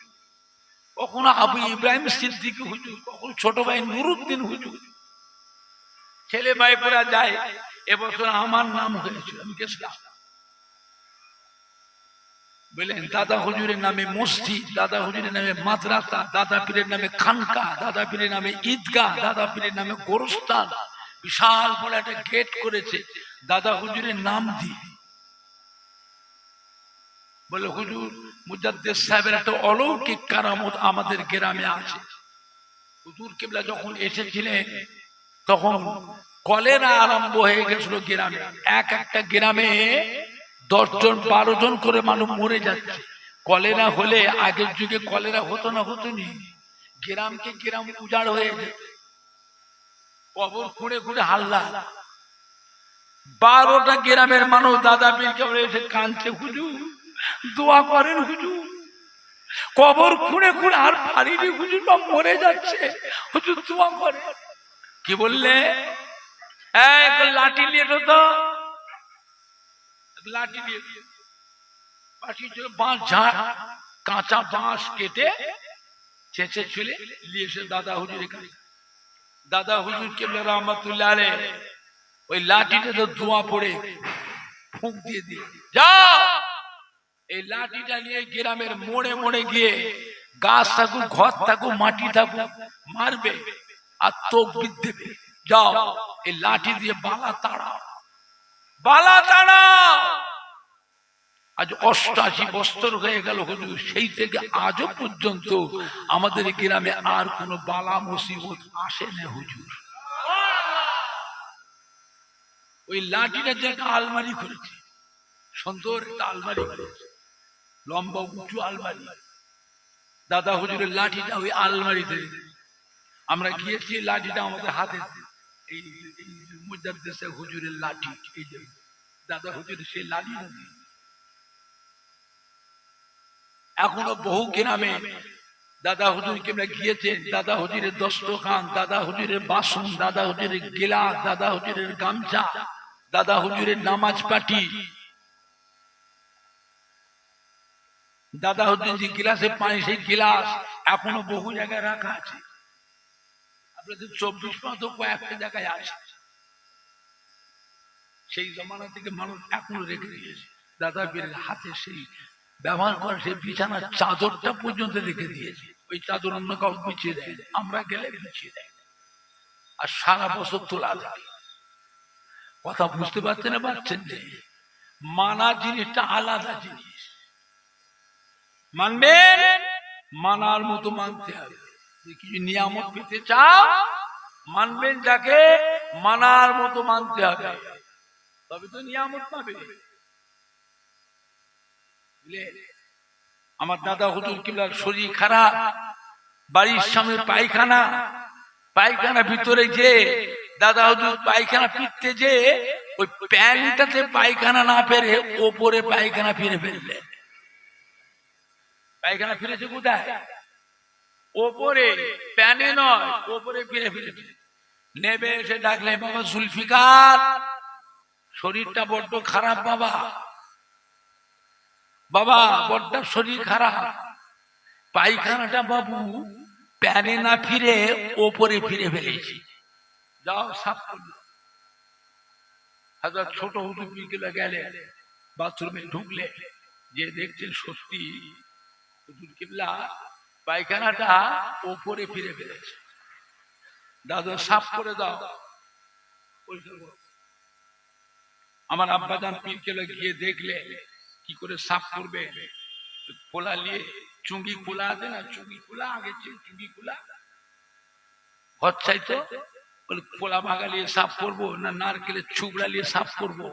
কখনো আবু ইব্রাহিম সিদ্দিক হুজুর, কখনো ছোট ভাই নুরুদ্দিন হুজুর। ছেলে ভাইপোরা যায়। এবছর আমার নাম হয়েছিল, আমি গেছিলাম। বললেন দাদা হুজুরের নামে মসজিদ, দাদা হুজুরের নামে মাদ্রাসা, দাদা পীরের নামে খানকা, দাদা পীরের নামে ঈদগাহ, দাদা পীরের নামে গোরস্থান, বিশাল বড় একটা গেট করেছে দাদা হুজুরের নাম দিয়ে। বলে হুজুর মুজাদ্দেদ সাহেবের একটা অলৌকিক কারামত আমাদের গ্রামে আছে। হুজুর কিবলা যখন এসেছিলেন তখন কলেরা আরম্ভ হয়ে গেছিল গ্রামে। একটা গ্রামে 10 জন 12 জন করে মানুষ মরে যাচ্ছে। কলেরা হলে আগের যুগে কলেরা হতো না, হতো নি, গ্রামকে গ্রাম উজাড় হয়ে যেত, কবর খুঁড়ে খুঁড়ে হাল্লা। 12টা গ্রামের মানুষ দাদা পীর কেবলা এসে কাঁদছে, হুজুর দোয়া করেন হুজুর, কবর খুঁড়ে খুঁড়ে আর পারিনি হুজুর, বা মরে যাচ্ছে, হুজুর দোয়া করে। কি বললে? লাঠি নিয়ে তো, লাঠি নিয়ে বাঁশ ঝাড়, কাঁচা বাঁশ কেটে চেঁচে ছুলে নিয়ে এসে দাদা হুজুরের কাছে। দাদা হুজুর কেবলা রহমাতুল্লাহ আলাইহি ওই লাঠিটা তো ধোঁয়া পড়ে ফুঁক দিয়ে দিয়ে, যাও এই লাঠিটা নিয়ে গ্রামের মোড়ে মোড়ে গিয়ে গাছ থাকুক ঘর থাকুক মাটি থাকুক মারবে আর তাকবীর দেবে। যাও এই লাঠি দিয়ে বালা তাড়াও, বালা তাড়াও। আজ 88 বছর হয়ে গেল হুজুর, সেই থেকে আজও পর্যন্ত আমাদের গ্রামে আর কোনো বালা মুসিবত আসে না হুজুর। ওই লাঠিটা যে একটা আলমারি করেছে, সুন্দর একটা আলমারি করেছে, লম্বা উঁচু আলমারি। দাদা হুজুরের লাঠিটা ওই আলমারিতে, আমরা গিয়েছি লাঠিটা আমাদের হাতে, এই মুজাদ্দেদ সাহেব হুজুরের লাঠি, এই যে দাদা হুজুরের সেই লাঠি। এখনো বহু গ্রামে দাদা হুজুর কেমন গিয়েছেন, দাদা হুজুরের দস্তখান, দাদা হুজুরের বাসন, দাদা হুজুরের গিলাস, দাদা হুজুরের গামছা, দাদা হুজুরের নামাজ পাটি, দাদা হুজুর যে গিলাসে পানি সেই গিলাস এখনো বহু জায়গায় রাখা আছে। আপনাদের 24 মাস কয়েকটা জায়গায় আছে। সেই জমানা থেকে মানুষ এখনো রেখে দিয়েছে। দাদা পীরের হাতে সেই ব্যবহার করে সেই বিছানার চাদরটা পর্যন্ত রেখে দিয়েছে। ওই চাদর অন্য কাউ বিছিয়ে দেয়, আমরা গেলে বিছিয়ে দেয়, আর সারা বছর তোলা যায়। কথা বুঝতে পারছেন না? পারছেন যে মানা জিনিসটা আলাদা জিনিস, মানবেন, মানার মতো মানতে হবে। কিছু নিয়ামত পেতে চাও মানবেন, যাকে মানার মতো মানতে হবে, তবে তো নিয়ামত পাবে। আমার দাদা হুজুর কিবলার শরীর খারাপ, বাড়ির সামনে পায়খানা, পায়খানা ভিতরে যে দাদা হুজুর পায়খানা ফিরতে যে ওই প্যান্টটাতে পায়খানা না ফেরে ওপরে পায়খানা ফিরে ফেললেন। পায়খানা ফিরেছে কোথায়? ওপরে, প্যানে নয়, ওপরে ফিরে ফিরে নেবে এসে ডাকলে, বাবা জুলফিকার শরীরটা বড্ড খারাপ, বাবা বাবা বড্ড শরীর খারাপ, পায়খানাটা বাবু প্যানে না ফিরে ওপরে ফিরে ফেলেছি, যাও সাফ করলো। হাজার ছোট হুজুর বিকেলে গেলে, বাথরুমে ঢুকলে যে দেখছেন সত্যি হুজুর কিবলা পায়খানাটা ওপরে ফিরে ফেলেছে। দাদা সাফ করে দাও। আমার আব্বাজান পীর কেবলা গিয়ে দেখলে কি করে সাফ করবে, খোলা নিয়ে, চুঙ্গি খোলা আছে না, চুঙ্গি খোলা, আগে চুঙ্গি খোলা ঘর চাইতো, বলে খোলা ভাগা নিয়ে সাফ করবো না নারকেলের ছুবড়া নিয়ে সাফ করবো?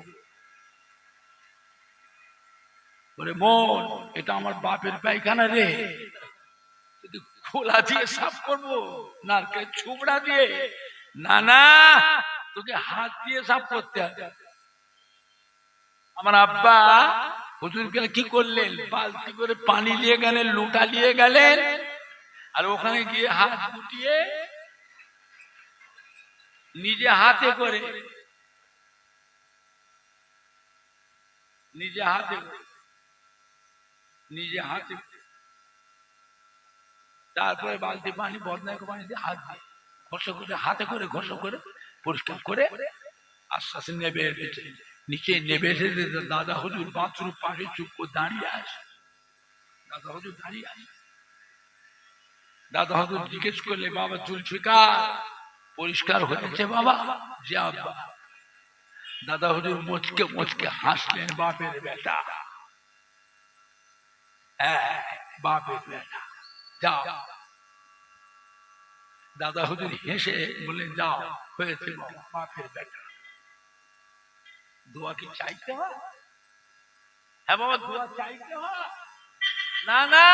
বলে মন, এটা আমার বাপের পায়খানা রে, যদি খোলা দিয়ে সাফ করবো নারকেলের ছুবড়া দিয়ে? না না, তোকে হাত দিয়ে সাফ করতে হবে। আমার আব্বা হুজুর গেলে কি করলেন, বালতি করে পানি নিয়ে গেলেন, লোটা নিয়ে গেলেন, আর ওখানে গিয়ে হাত গুটিয়ে নিজে হাতে করে, নিজে হাতে তারপরে বালতি পানি, বদনায় পানি দিয়ে হাত দিয়ে ঘষে করে, হাতে করে ঘষে করে পরিষ্কার করে আস্তে আস্তে নেবে এসেছে, নিচে নেবে এসেছে। দাদা হুজুর বাথরুম পাশে চুপ করে দাঁড়িয়ে আছে। দাদা হুজুর দাঁড়িয়ে আছে। দাদা হুজুর জিজ্ঞেস করলে, বাবা জুলফিকার পরিষ্কার হয়েছে বাবা? যে আব্বা। দাদা হুজুর মুচকে মুচকে হাসলেন, বাপের বেটা হ্যাঁ, বাপের বেটা, যাও। দাদা হুজুর হেসে বললেন, যাও, হয়েছে বাবা, বাপের বেটা। দোয়া কি চাইতে হয়? হ্যাঁ বাবা, দোয়া চাইতে হয়? না না,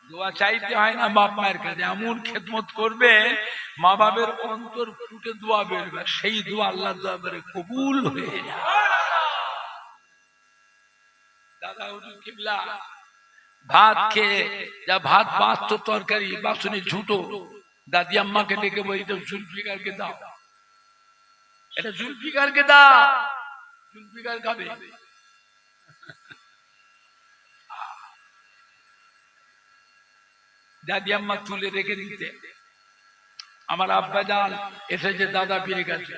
দোয়া চাইতে হয় না বাপ মায়ের কাছে। এমন খেদমত করবে, মা বাবের অন্তর ফুটে দোয়া বেরবে, সেই দোয়া আল্লাহ দরবারে কবুল হয়ে যায়। দাদা হুজুর কিবলা ভাত খেয়ে যা ভাত বাঁচতো, তরকারি বাসনে ঝুটো, দাদি আম্মাকে ডেকে বলতো, জুলফিকারকে দাও, এটা জুলফিকারকে দাও, জুলফিকার খাবে। দাদি আম্মা তুলে রেখে দিতে। আমার আব্বা জান এসেছে দাদা পীরের কাছে।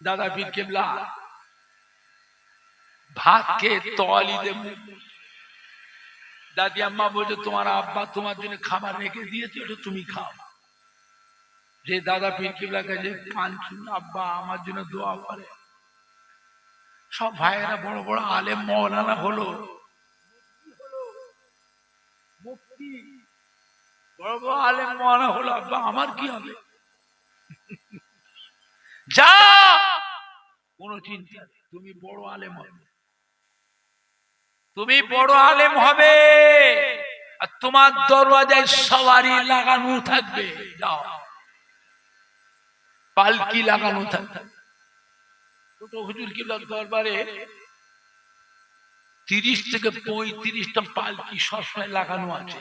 দাদা পীর কেবলা ভাত খেয়ে তোয়ালিতে, দাদি আম্মা বলছে, তোমার আব্বা তোমার জন্য খাবার রেখে দিয়েছে, ওটা তুমি খাও। যে দাদা পীর কেবলা কাছে কাঁদছেন, আব্বা আমার জন্য দোয়া করে। সব ভাইয়েরা বড় বড় আলেম মওলানা হলো, মুফতি, বড় বড় আলেম মওলানা হলো, আব্বা আমার কি হবে? যা, কোনো চিন্তা নেই, তুমি বড় আলেম হবে, তুমি বড় আলেম হবে, আর তোমার দরওয়াজায় সওয়ারি লাগানো থাকবে, যাও, পালকি লাগানো থাকবে। ছোট হুজুর কিবলার দরবারে 30 থেকে 35টা পালকি সবসময় লাগানো আছে।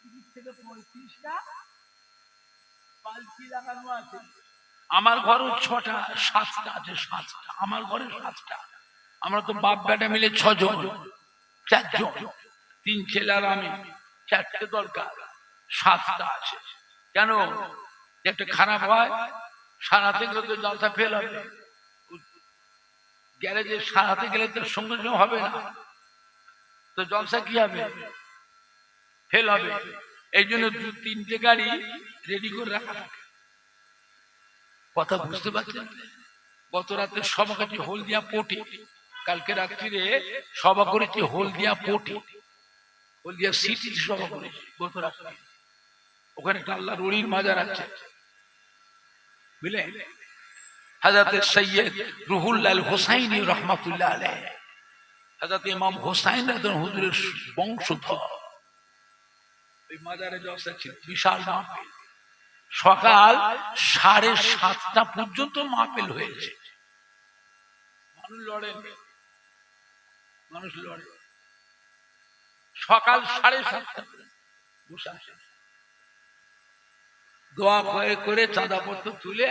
30 থেকে 35টা পালকি লাগানো আছে। আমার ঘরও 6টা 7টা আছে, 7টা আমার ঘরে, 7টা। আমরা তো বাপ বেটা মিলে 6 জন, 4 জন, 3 ছেলে আর আমি, 4টে দরকার, 7টা আছে। কেন? একটা খারাপ হয়, সারাতে গেলে তো জলসা ফেল হবে, গ্যারেজে সারাতে গেলে তো সঙ্গে সঙ্গে হবে না, তো জলসা কি হবে? ফেল হবে। এই জন্য 2-3টে গাড়ি রেডি করে রাখা থাকে। কথা বুঝতে পারছেন? গত রাতে সভা করেছি হলদিয়া পোটে, কালকে রাত্রিরে সভা করেছি হলদিয়া পোটে, হলদিয়া সিটিতে সভা করেছি গত রাত্রে। ওখানে একটা আল্লাহর ওলির মাজার আছে, বুঝলেন? হযরত সৈয়দ রুহুল্লাহ হুসাইনি রহমাতুল্লাহ আলাইহি, হযরত ইমাম হুসাইন রাদিয়াল্লাহু হুজুরের বংশধর। ওই মাজারে জলসা ছিল, বিশাল মাহফিল। সকাল 7:30টা পর্যন্ত মাহফিল হয়েছে। মানুষ লড়েন, মানুষ লড়ে। সকাল 7:30টা বসে আছে, দোয়া করে চাঁদা পত্র তুলে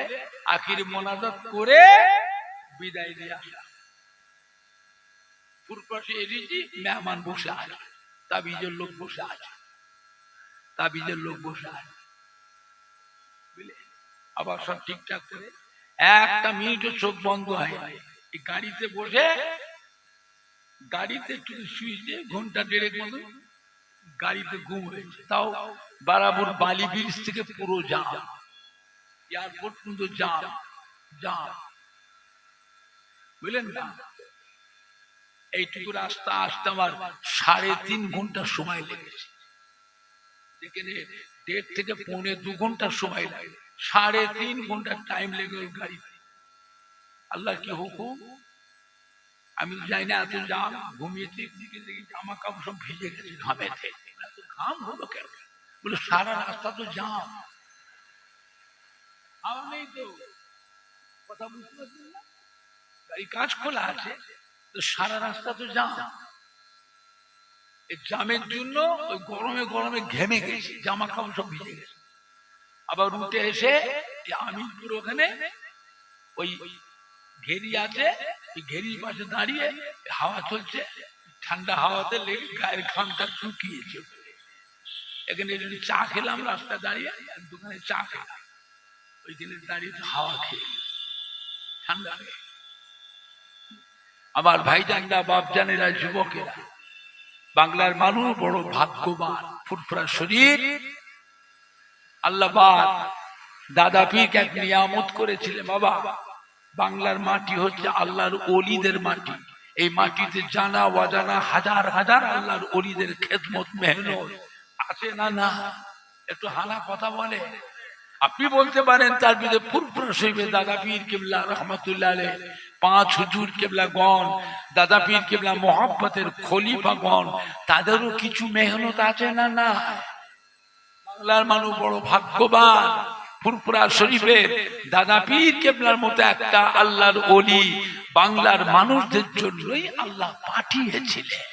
আখির মোনাজাত করে বিদায় দিয়ে আসা। পুরপাশে এদিকে মেহমান বসে আছে, তাবিজের লোক বসে আছে, তাবিজের লোক বসে আছে, বুঝলে? আবার সব ঠিকঠাক করে 1টা মিনিটও চোখ বন্ধ হয়। এই গাড়িতে বসে, গাড়িতে একটু শুয়ে দিয়ে 1.5 ঘন্টা মতো গাড়িতে ঘুম হয়েছে। তাও বারাবর বালি ব্রিজ থেকে পুরো জাম, এয়ারপোর্ট পর্যন্ত জাম, জাম, বুঝলেন না? এইটুকু রাস্তা আসতে আমার 3.5 ঘন্টা সময় লেগেছে। যেখানে 1.5 থেকে 1.25 ঘন্টা সময় লাগে, 3.5 ঘন্টা টাইম লেগে ওই গাড়িতে। আল্লাহ কি হুকুম, আমি যাই না, এত জাম, ঘুমিয়েছি, দিকে দেখি জামা কাপড় সব ভিজে গেছে ঘামেতে। ঘাম হলো কেন? বলে সারা রাস্তা তো জাম। নেই তো, কথা বুঝতে পারছেন না? গাড়ি কাজ খোলা আছে, তো সারা রাস্তা তো জাম। এই জামের জন্য ওই গরমে গরমে ঘেমে গেছে, জামা কাপড় সব ভিজে গেছে। আবার রুটে এসে আমিরপুর ওখানে ওই ঘেরি আছে, ওই ঘেরির পাশে দাঁড়িয়ে হাওয়া চলছে, ঠান্ডা হাওয়াতে লেগে গায়ের ঘামটা শুকিয়েছে। এখানে চা খেলাম, রাস্তা দাঁড়িয়ে দোকানে চা খেলাম, ওইখানে দাঁড়িয়ে হাওয়া খেয়ে ঠান্ডা। আমার ভাইজানরা, বাপজানেরা, যুবকেরা, বাংলার মানুষ বড় ভাগ্যবান, ফুরফুরা শরীর। আল্লাহ পাক দাদা পীরকে এক নিয়ামত করেছিলেন। বাবা, বাংলার মাটি হচ্ছে আল্লাহর ওলিদের মাটি। এই মাটিতে জানা অজানা হাজার হাজার আল্লাহর ওলিদের খেদমত মেহনত আছে না না? একটু হানা কথা বলে। আপনি বলতে পারেন তার বিরুদ্ধে ফুরফুরা শরীফে দাদা পীর কিবলা রহমতুল্লাহ আলাইহ, 5 হুজুর কিবলাগণ, দাদা পীর কিবলা মোহাব্বতের খলিফাগণ, তাদেরও কিছু মেহনত আছে না না? বাংলার মানুষ বড় ভাগ্যবান, ফুরফুরা শরীফের দাদা পীর কিবলার মতো একটা আল্লাহর ওলি বাংলার মানুষদের জন্যই আল্লাহ পাঠিয়েছিলেন।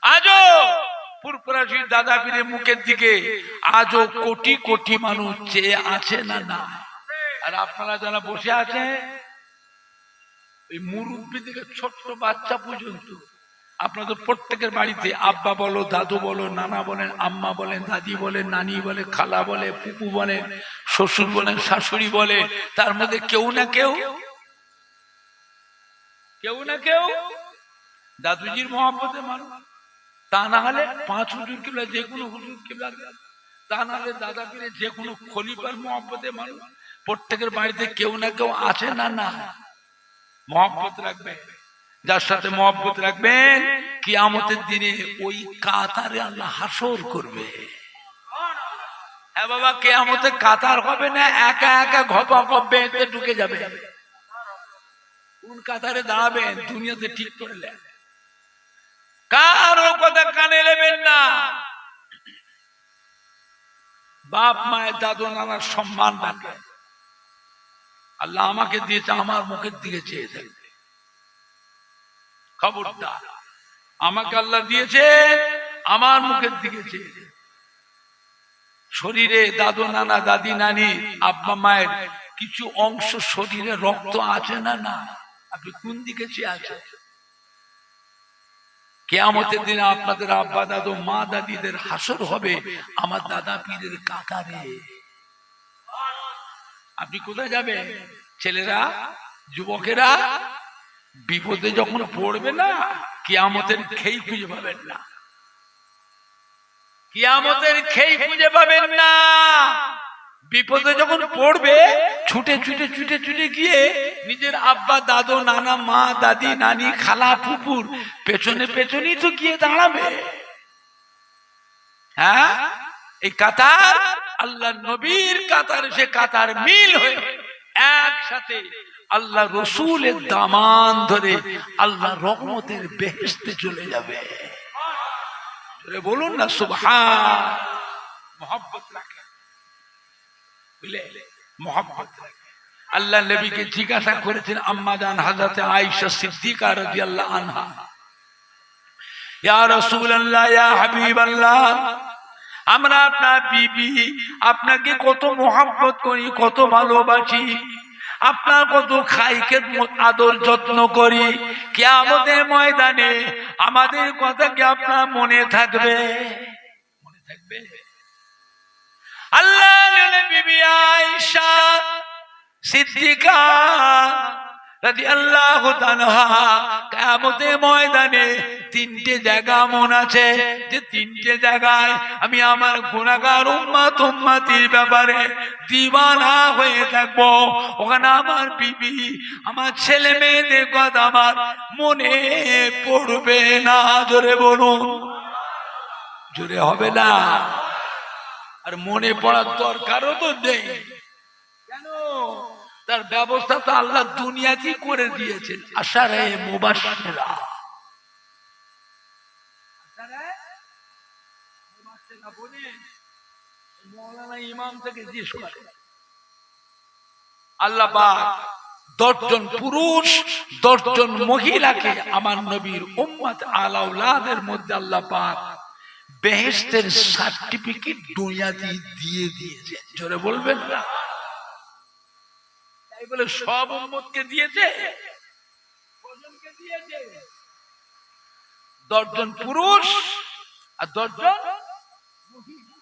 আজও ফুরফুরা শরীফ দাদা পীরের মুখের দিকে আজও কোটি কোটি মানুষ চেয়ে আছে না না? আর আপনারা যারা বসে আছে, ওই মুরব্বী থেকে ছোট্ট বাচ্চা পর্যন্ত আপনাদের প্রত্যেকের বাড়িতে আব্বা বলো, দাদু বলো, নানা বলেন, আম্মা বলেন, দাদি বলেন, নানি বলে, খালা বলে, ফুপু বলেন, শ্বশুর বলেন, শাশুড়ি বলে, তার মধ্যে কেউ না কেউ দাদুজির মহব্বতে মানুষ। তা না হলে 5 হুজুর কিবলা, যে কোনো হুজুর কিবলা, তা না হলে দাদা পীরের যে কোনো খলিফার মহব্বতে মানুষ। প্রত্যেকের বাড়িতে কেউ না কেউ আছে না না? মহব্বত রাখবে, যার সাথে মহব্বত রাখবেন, কিয়ামতের দিনে ওই কাতারে আল্লাহ হাসর করবে। হ্যাঁ বাবা, কিয়ামতে কাতার হবে না, একা একা ঘপে ঢুকে যাবে। কোন কাতারে দাঁড়াবেন দুনিয়াতে ঠিক করে নেন, কারো কথা কানে নেবেন না। বাপ মায়ের দাদু নানার সম্মান রাখবেন। আল্লাহ আমাকে দিয়েছে, আমার মুখের দিকে চেয়ে থাকবে, খবরদার। আমাকে আল্লাহ দিয়েছে, আমার মুখের দিকে চেয়ে। শরীরে দাদু নানা দাদি নানি আব্বা মায়ের কিছু অংশ শরীরে রক্ত আছে না না? আপনি কোন দিকে চেয়ে আছেন? কিয়ামতের দিনে আপনাদের আব্বা দাদু মা দাদিদের হাসর হবে আমার দাদা পীরের কাতারে। আপনি কোথায় যাবেন? ছেলেরা, যুবকেরা বিপদে যখন পড়বে না, কিয়ামতের খেই খুঁজে পাবেন না, কিয়ামতের খেই খুঁজে পাবেন না। বিপদে যখন পড়বে, ছুটে ছুটে ছুটে ছুটে গিয়ে নিজের আব্বা দাদু নানা মা দাদি নানি খালা ফুপুর পেছনে পেছনেই তো গিয়ে দাঁড়াবে। হ্যাঁ, এই কাতার আল্লাহ নবীর কাতার, সে কাতার মিল হয়ে একসাথে আল্লাহ রসুলের দামান ধরে আল্লাহ রহমতের বেহেশতে চলে যাবে। বলুন না সুবহান। মহব্বত রাখে, বুঝলে, মহব্বত রাখে। আল্লাহ নবীকে জিজ্ঞাসা করেছেন আম্মা জান হযরত আয়েশা সিদ্দিকা রাদিয়াল্লাহু আনহা, ইয়া রাসূলুল্লাহ, ইয়া হাবিবাল্লাহ, আমরা আপনার বিবি, আপনাকে কত মহব্বত করি, কত ভালোবাসি, আপনার কত খাইকে আদর যত্ন করি, কিয়ামতের ময়দানে আমাদের কথা কি আপনার মনে থাকবে? মনে থাকবে? আল্লাহর বিবি আয়েশা সিদ্দিকা রাদিয়াল্লাহু তাআলা কিয়ামতের ময়দানে 3টে জায়গা মন আছে, যে 3টে জায়গায় আমি আমার গুনাহগার উম্মতির ব্যাপারে দিওয়ানা হয়ে থাকবো। ওখানে আমার বিবি, আমার ছেলে মেয়েদের কথা আমার মনে পড়বে না। জোরে বলুন, জোরে হবে না? আর মনে পড়ার দরকারও তো নেই। কেন? তার ব্যবস্থা তো আল্লাহ দুনিয়াতেই করে দিয়েছেন। আশারে মুবাশশিরা, মৌলানা ইমাম থেকে জিজ্ঞেস করে, আল্লাহ পাক 10 জন পুরুষ 10 জন মহিলাকে আমার নবীর উম্মত আলাউলাদের মধ্যে আল্লাহ পাক বেহেশতের সার্টিফিকেট দুনিয়াতে দিয়ে দিয়েছেন। জোরে বলবেন না? তাই বলে সব উম্মতকে দিয়েছে? কজনকে দিয়েছে? 10 জন পুরুষ আর 10 জন মহিলা।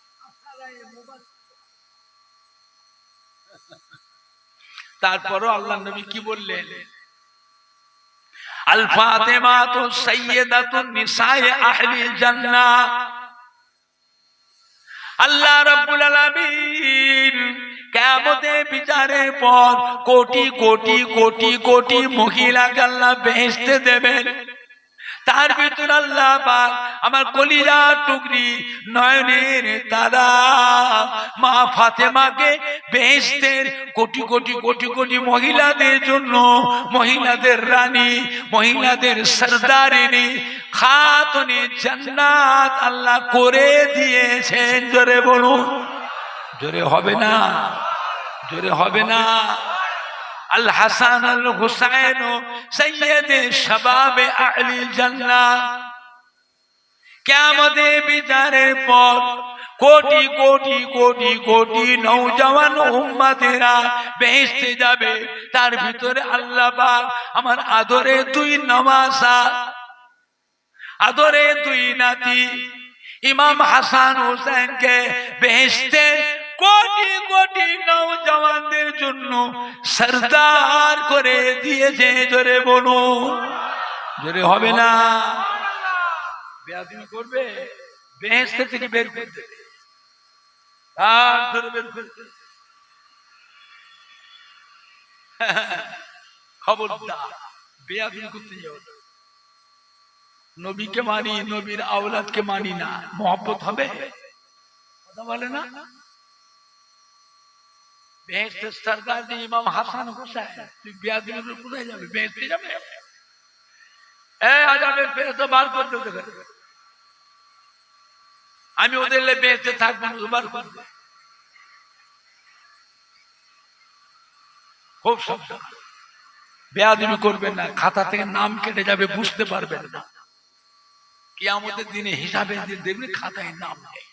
তারপরও আল্লাহ নবী কি বললেন? আল ফাতিমাতু সাইয়্যিদাতুন নিসায়ে আহলিল জান্নাহ। আল্লাহ রাব্বুল আলামিন কিয়ামতের বিচারের পর কোটি কোটি কোটি কোটি মহিলাকে আল্লাহ বেহেশতে দেবেন। তার ভিতর আল্লাহ পাক আমার কলিজার টুকরি নয়নের তারা মা ফাতেমাকে বেহেশতের কোটি কোটি কোটি কোটি মহিলাদের জন্য, মহিলাদের রানী, মহিলাদের সরদারিনী, খাতুনে জান্নাত আল্লাহ করে দিয়েছেন। জোরে বলুন, জোরে হবে না, জোরে হবে না। আল হাসান আল হুসাইন সৈয়দে শাবাবে আহলি জান্নাহ। কিয়ামতের বিচারের পর কোটি কোটি কোটি কোটি নওজওয়ান উম্মতেরা বেহেশতে যাবে। তার ভিতরে আল্লাহ পাক আমার আদরে দুই নওয়াসা, আদরে দুই নাতি ইমাম হাসান হুসাইনকে বেহেশতে কোটি কোটি নওজওয়ানদের জন্য সরদার করে দিয়েছে। জোরে বলুন, জোরে হবে না। বেয়াদবি করবে, বেহেশত থেকে বের করে দেবে, আর ধরে বের করে দেবে। খবরদার বেয়াদবি করতে যাও না। নবীকে মানি, নবীর আওলাদকে মানি না, মহব্বত হবে? কথা বলে না। বেহেশতের সরদার যে ইমাম হাসান হুসাইন, তুই বেয়াদবির কোথায় যাবে? বেহেশতে যাবে? আযাবের ফেরেশতা বার করে দেবে। আমি ওদের বেহেশতে থাকবো না, বার করে দেবে। খুব সাবধান, বেয়াদবি করবেন না, খাতা থেকে নাম কেটে যাবে, বুঝতে পারবেন না। কিয়ামতের দিনে হিসাবে দেখবেন খাতায় নাম নেই,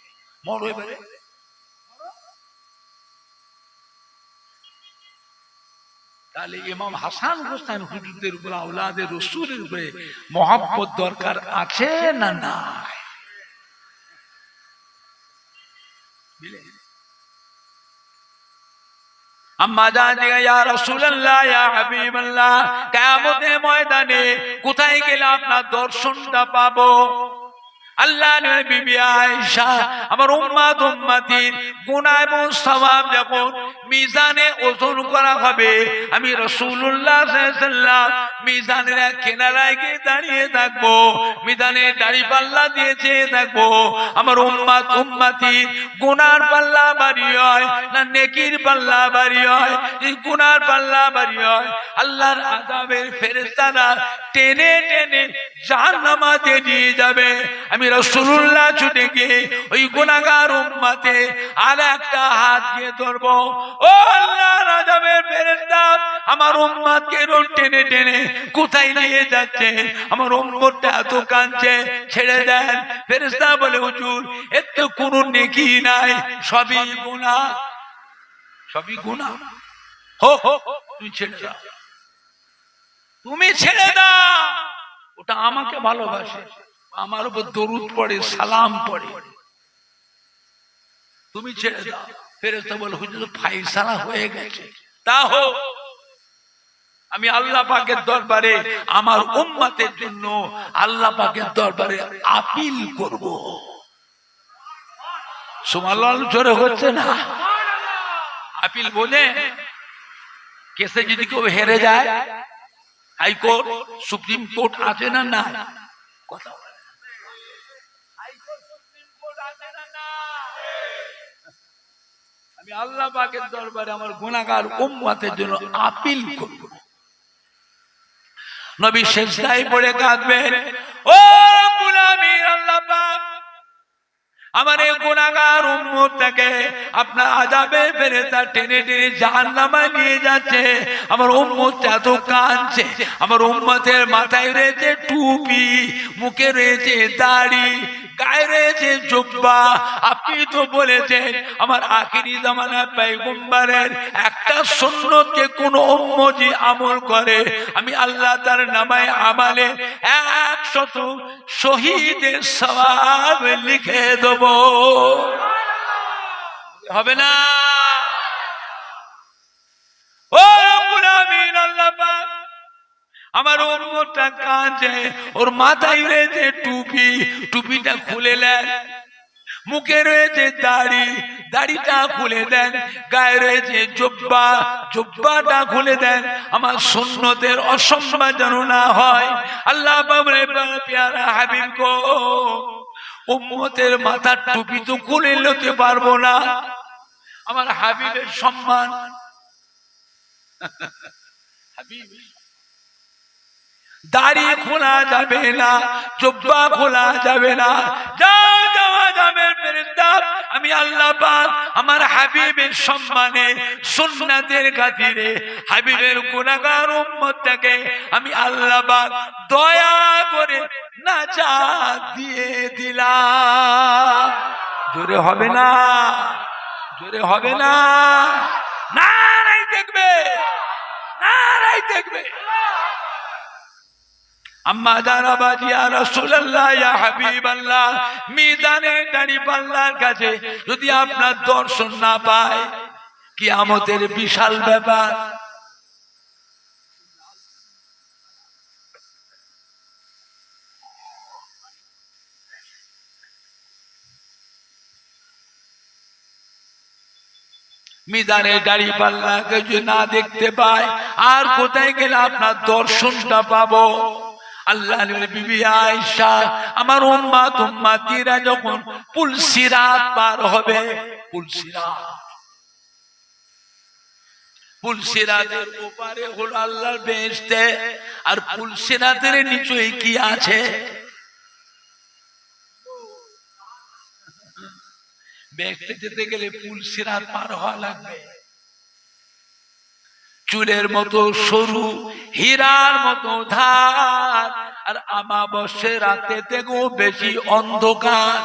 মরো এবারে। তাহলে ইমাম হাসান হুসাইন হুজুরদের উপর, আওলাদে রাসূলের উপরে মহব্বত দরকার আছে না না? আম্মা জান দিগা, ইয়া রাসূলুল্লাহ, ইয়া হাবিবাল্লাহ, কিয়ামতের ময়দানে কোথায় গেলে আপনার দর্শনটা পাবো? আল্লাহ নবী বিবি আয়েশা, আমার উম্মত উম্মতির গুনাহ এবং সওয়াব যখন মিজানে ওজন করা হবে, আমি রাসূলুল্লাহ সাল্লাল্লাহু আলাইহি ওয়াসাল্লাম মিজানের এক কিনারায় গিয়ে দাঁড়িয়ে থাকবো, মিজানে দাড়ি পাল্লা দিয়ে চেয়ে থাকবো। আমার উম্মত উম্মতির গুনার পাল্লা ভারী হয় না নেকির পাল্লা ভারী হয়? এই গুনার পাল্লা ভারী হয়। আল্লাহর আযাবের ফেরেশতারা টেনে টেনে জাহান্নামে নিয়ে যাবে। আমি রাসূলুল্লাহ ছুটে গিয়ে ওই গুনাহগার উম্মতে আর একটা হাত দিয়ে ধরবো। ও আল্লাহর আযাবের ফেরেশতা, আমার উম্মতকে টেনে টেনে কোথায় নিয়ে যাচ্ছে? আমার উম্মতটা এত কাঁদছে, ছেড়ে দেন। ফেরেশতা বলে, হুজুর এর তো কোনো নেকি নাই, সবই গুনাহ, সবই গুনাহ। হো হো, তুমি ছেড়ে দাও, তুমি ছেড়ে দাও। ওটা আমাকে ভালোবাসে, আমার উপর দরুদ পড়ে, সালাম পড়ে, তুমি ছেড়ে দাও। ফেরেশতা বলে, হুজুর ফায়সালা হয়ে গেছে। তা হোক, আমি আল্লাহ পাকের দরবারে আমার উম্মতের জন্য আল্লাহ পাকের দরবারে আপিল করব। সুবহানাল্লাহ, জোরে হচ্ছে না? আপিল বলে কেসে যদি কেউ হেরে যায়, হাইকোর্ট সুপ্রিম কোর্ট আছে না? না, কথা বলে। আমি আল্লাহ পাকের দরবারে আমার গুনাহগার উম্মতের জন্য আপিল করব। নবী সিজদায় পড়ে কাঁদবেন, ও রব্বুল আমিন, আল্লাহ পাক আমার এই গুনাহগার উম্মতটাকে আপনার আযাবের ফেরেশতা টেনে টেনে জাহান্নামে নিয়ে যাচ্ছে। আমার উম্মতটা এত কাঁদছে, আমার উম্মতের মাথায় রয়েছে টুপি, মুখে রয়েছে দাড়ি, গায়ে রয়েছে জুব্বা। আপনি তো বলেছেন আমার আখিরি জামানার পয়গম্বরের একটা সুন্নতকে কোন উম্মতি আমল করে, আমি আল্লাহ তার নামায় আমালে 100 শহীদের সওয়াব লিখে দেব। হবে না? ও রব্বুল আমিন, আল্লাহ পাক আমার উম্মতটা কাঁদছে, ওর মাথায় রয়েছে টুপি, টুপিটা খুলে নেন, মুখে রয়েছে দাড়ি, দাড়িটা খুলে দেন, গায়ে রয়েছে জুব্বা, জুব্বাটা খুলে দেন, আমার সুন্নতের অসম্মান যেন না হয়। আল্লাহ বাবরে প্যারা হাবিব গো, উম্মতের মাথার টুপি তো খুলে নিতে পারবো না, আমার হাবিবের সম্মান। হাবিব দাড়ি খোলা যাবে না, জুব্বা খোলা যাবে না, যাও যাওয়া যাবে ফেরেশতা। আমি আল্লাহ পাক আমার হাবিবের সম্মানে, সুন্নাতের খাতিরে, হাবিবের গুনাহগার উম্মতটাকে আমি আল্লাহ পাক দয়া করে নাজাত দিয়ে দিলাম। জোরে হবে না, জোরে হবে না, নারাই দেখবে, নারাই দেখবে। আম্মা যারা বাজি ইয়া রাসূলুল্লাহ, ইয়া হাবিবাল্লাহ, মিজানে দাঁড়িপাল্লার কাছে যদি আপনার দর্শন না পায়, কিয়ামতের বিশাল ব্যাপার। মিজানে দাঁড়িপাল্লাকে যদি না দেখতে পায়, আর কোথায় গেলে আপনার দর্শনটা পাবো? আল্লাহ বিবি আয়েশা, আমার উম্মত উম্মতিরা যখন পুলসিরাত পার হবে, পুলসিরাতের ওপারে হলো আল্লাহর বেহেশত, আর পুলসিরাতের নিচে কি আছে? বেহেশতে যেতে গেলে পুলসিরাত পার হওয়া লাগবে। চুলের মতো সরু, হীরার মতো ধার, আর আমাবস্যা রাতে থেকেও বেশি অন্ধকার।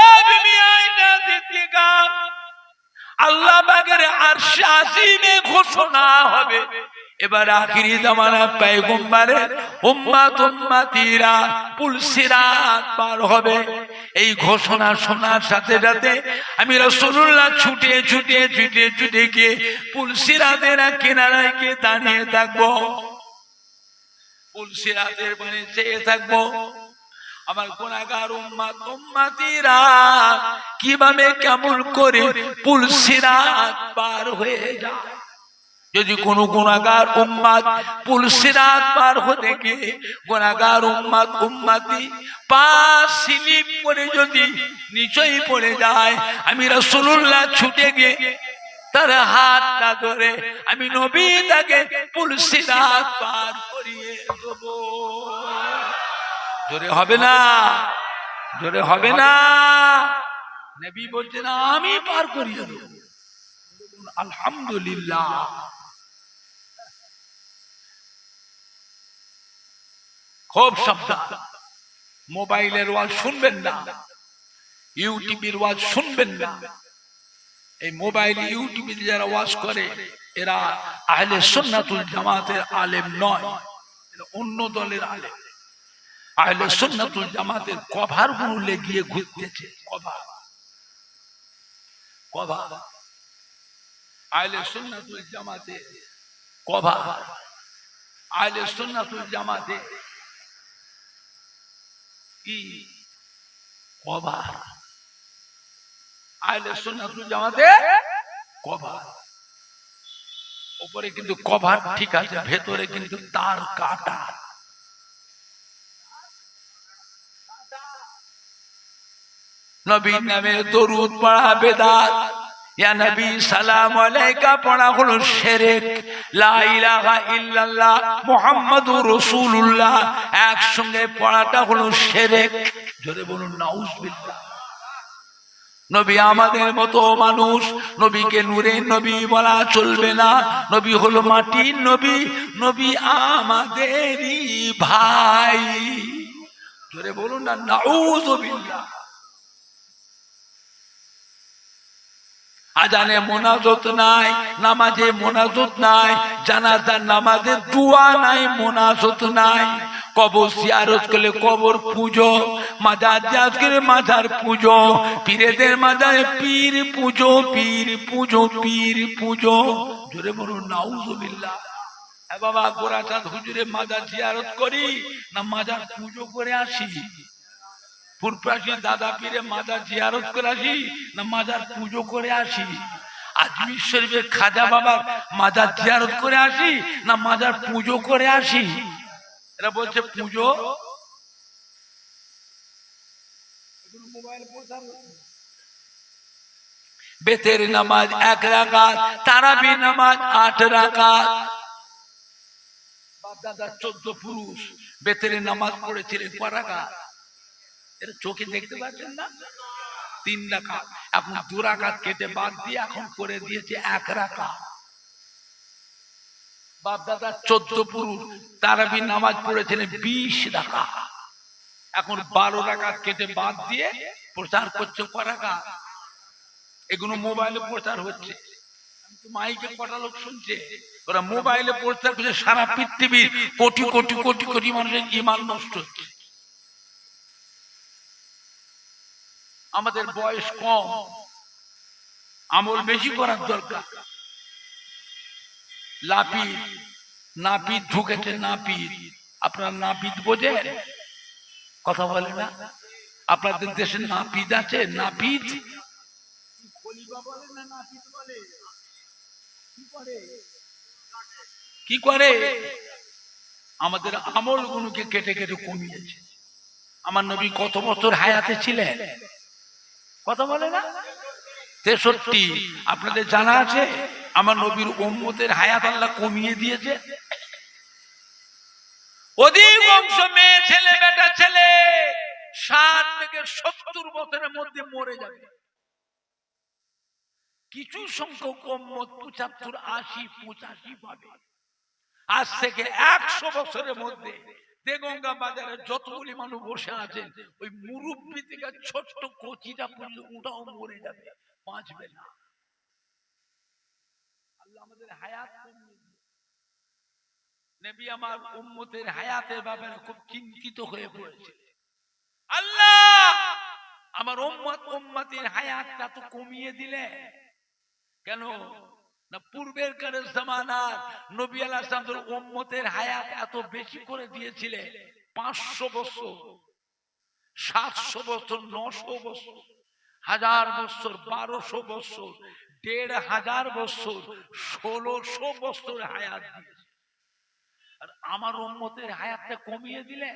ও বিবি আয়েশা সিদ্দিকা, আল্লাহ পাকের আরশে আজিমে ঘোষণা হবে, এবার আখিরি জামানা পয়গম্বরের উম্মত উম্মতিরা পুলসিরাত পার হবে। এই ঘোষণা শোনার সাথে সাথে আমি রাসূলুল্লাহ ছুটে ছুটে ছুটে ছুটে গিয়ে পুলসিরাতের কিনারায় গিয়ে দাঁড়িয়ে থাকবো, পুলসিরাতের পানে চেয়ে থাকবো। আমার গুনাহগার উম্মত উম্মতিরা কিভাবে কেমন করে পুলসিরাত পার হয়ে যায়। যদি কোনো গুনাহগার উম্মত পুলসিরাত পার হতে গিয়ে গুনাহগার উম্মত উম্মতি পা স্লিপ করে যদি নিচেই পড়ে যায়, আমি রাসূলুল্লাহ ছুটে গিয়ে তার হাতটা ধরে আমি নবী তাকে পুলসিরাত পার করিয়ে দেব। জোরে হবে না, জোরে হবে না। নবী বলছেন আমি পার করিয়ে দেব। আলহামদুলিল্লাহ। খুব সাবধান, মোবাইলের ওয়াজ শুনবেন না, ইউটিউবের ওয়াজ শুনবেন না। এই মোবাইল ইউটিউবে যারা ওয়াজ করে এরা আহলে সুন্নাতুল জামাতের আলেম নয়, এরা অন্য দলের আলেম। আহলে সুন্নাতুল জামাতের কভার গুলো লেগিয়ে ঘুরতেছে, কভার কভার আহলে সুন্নাতুল জামাতে কভার, আহলে সুন্নাতুল জামাতে কি কভার, আহলে সুন্নাতুল জামাতে কভার। উপরে কিন্তু কভার ঠিক আছে, ভেতরে কিন্তু তার কাটা। নবীর নামে দরুদ পড়া বেদাত, ইয়া নবী সালাম আলাইকা পড়া হলো শিরক, লা ইলাহা ইল্লাল্লাহ মুহাম্মাদুর রাসূলুল্লাহ একসঙ্গে পড়াটা হলো শিরক। জোরে বলুন নাউজুবিল্লাহ। নবী আমাদের মতো মানুষ, নবীকে নূরের নবী বলা চলবে না। নবী হলো মাটির নবী, নবী আমাদেরই ভাই। জোরে বলুন না নাউজুবিল্লাহ। আজানে মোনাজাত নাই, নামাজে মোনাজাত নাই, জানাজার নামাজে দোয়া নাই, মোনাজাত নাই। কবর জিয়ারত করলে কবর পূজো, মাজার জিয়ারত করলে মাজার পূজো, পীরেদের মাজারে পীর পূজো, পীর পূজো, পীর পূজো। জোরে বলুন নাউজুবিল্লাহ। হ্যাঁ বাবা, গোরাচাঁদ হুজুরের মাজার জিয়ারত করি না মাজার পূজো করে আসি? ফুরফুরাশি দাদা পীরে মাজার জিয়ারত করে আসি না মাজার পুজো করে আসি? আজমির শরীফের খাজা বাবার মাজার জিয়ারত করে আসি না মাজার পুজো করে আসি? এরা বলছে পুজো। বেতের নামাজ 1 রাকাত, তারাবি নামাজ 8 রাকাত। বাপ দাদা 14 পুরুষ বেতের নামাজ পড়েছিলেন কয় রাকাত? এরা চোখে দেখতে পাচ্ছেন না? 3 রাকাত। এখন 2 রাকাত কেটে বাদ দিয়ে এখন করে দিয়েছে 1 রাকাত। বাপ দাদা 14 পুরুষ তারাবি নামাজ পড়েছিলেন 20 রাকাত। এখন 12 রাকাত কেটে বাদ দিয়ে প্রচার করছে কয় রাকাত? এগুলো মোবাইলে প্রচার হচ্ছে, মাইকে কটা লোক শুনছে? ওরা মোবাইলে প্রচার করছে, সারা পৃথিবীর কোটি কোটি কোটি কোটি মানুষের ঈমান নষ্ট হচ্ছে। আমাদের বয়স কম, আমল বেশি করার দরকার। নাপিত নাপিত ঢুকেছে, নাপিত। আপনার নাপিত বোঝেন? কথা বলে না? আপনাদের দেশে নাপিত আছে? নাপিত কি করে? আমাদের আমল গুলোকে কেটে কেটে কমিয়েছে। আমার নবী কত বছর হায়াতে ছিলেন? কথা বলে না? 63। আপনাদের জানা আছে আমার নবীর উম্মতের হায়াত আল্লাহ কমিয়ে দিয়েছে। অধিকাংশ মেয়ে ছেলে বেটা ছেলে 60 থেকে 70 বছরের মধ্যে মরে যাবে। কিছু সংখ্যক উম্মত 75, 80, 85 পাবে। আজ থেকে 100 বছরের মধ্যে দেগঙ্গা বাজারে যতগুলি মানুষ বসে আছেন, ওই মুরব্বী থেকে ছোট্ট কচিটা পর্যন্ত ওটাও মরে যাবে, বাঁচবে না। আল্লাহ আমাদের হায়াত কমিয়ে দিয়েছে। নবী আমার উম্মতের হায়াতের ব্যাপারে খুব চিন্তিত হয়ে পড়েছে। আল্লাহ আমার উম্মতের হায়াতটা তো কমিয়ে দিলে কেন? না পূর্বের কালের জামানার নবী আলাইহিস সালামের উম্মতের হায়াত এত বেশি করে দিয়েছিলেন 500 বছর, 700 বছর, 900 বছর, 1000 বছর, 1200 বছর, 1500 বছর, 1600 বছর হায়াত দিয়েছে। আর আমার উম্মতের হায়াতটা কমিয়ে দিলে।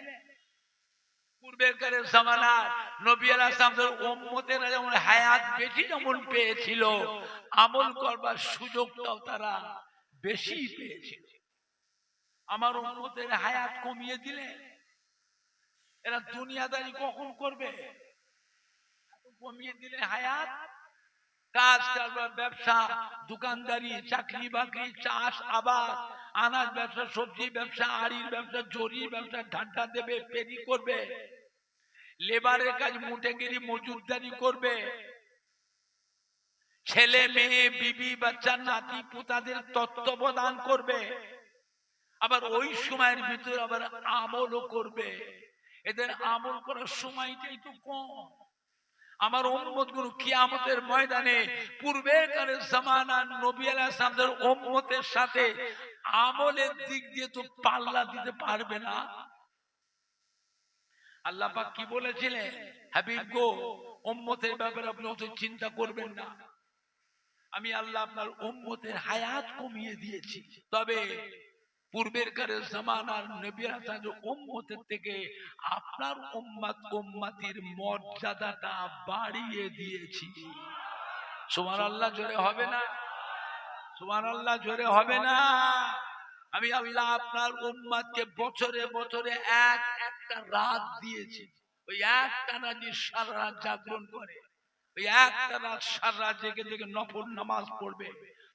পূর্বের কালের জামানার নবী আলাইহিস সালামের উম্মতেরা যেমন হায়াত বেশি যেমন পেয়েছিল, আমল করবার সুযোগটাও তারা বেশি পেয়েছিল। আমার উম্মতের হায়াত কমিয়ে দিলে এরা দুনিয়াদারি কখন করবে? কমিয়ে দিলে হায়াত, কাজ কারবার, ব্যবসা, দোকানদারি, চাকরি বাকরি, চাষ আবাদ, আনাজ ব্যবসা, সবজি ব্যবসা, আড়ির ব্যবসা, জরির ব্যবসা, ঢাড্ডা দেবে, পেরি করবে, লেবারের কাজ, মুটেগিরি, মজুরদারি করবে, ছেলে মেয়ে, বিবি বাচ্চা, নাতি পুতাদের তত্ত্বাবধান করবে, আবার ওই সময়ের ভিতরে আবার আমলও করবে। এদের আমল করার সময়টাই তো কম। আমার উম্মতগুলো কিয়ামতের ময়দানে পূর্বের কালের জামানার নবী আলাইহিস সালামের উম্মতের সাথে আমলের দিক দিয়ে তো পাল্লা দিতে পারবে না। আল্লাহ পাক কি বলেছিলেন? হাবিব গো, উম্মতের ব্যাপারে আপনি অত চিন্তা করবেন না, আমি আল্লাহ আপনার উম্মতের হায়াত কমিয়ে দিয়েছি। তবে পূর্বের কালের জামানার নবী আলাইহিস সালামের উম্মতের থেকে আপনার উম্মতির মর্যাদাটা বাড়িয়ে দিয়েছি। সুবহানাল্লাহ জোরে হবে না? সুবহানাল্লাহ জোরে হবে না? আমি আল্লাহ আপনার উম্মতকে বছরে বছরে একটা রাত দিয়েছি। ওই একটা রাত সারা রাত জাগরণ করে, ওই একটা রাত সারা রাত জেগে জেগে নফল নামাজ পড়বে,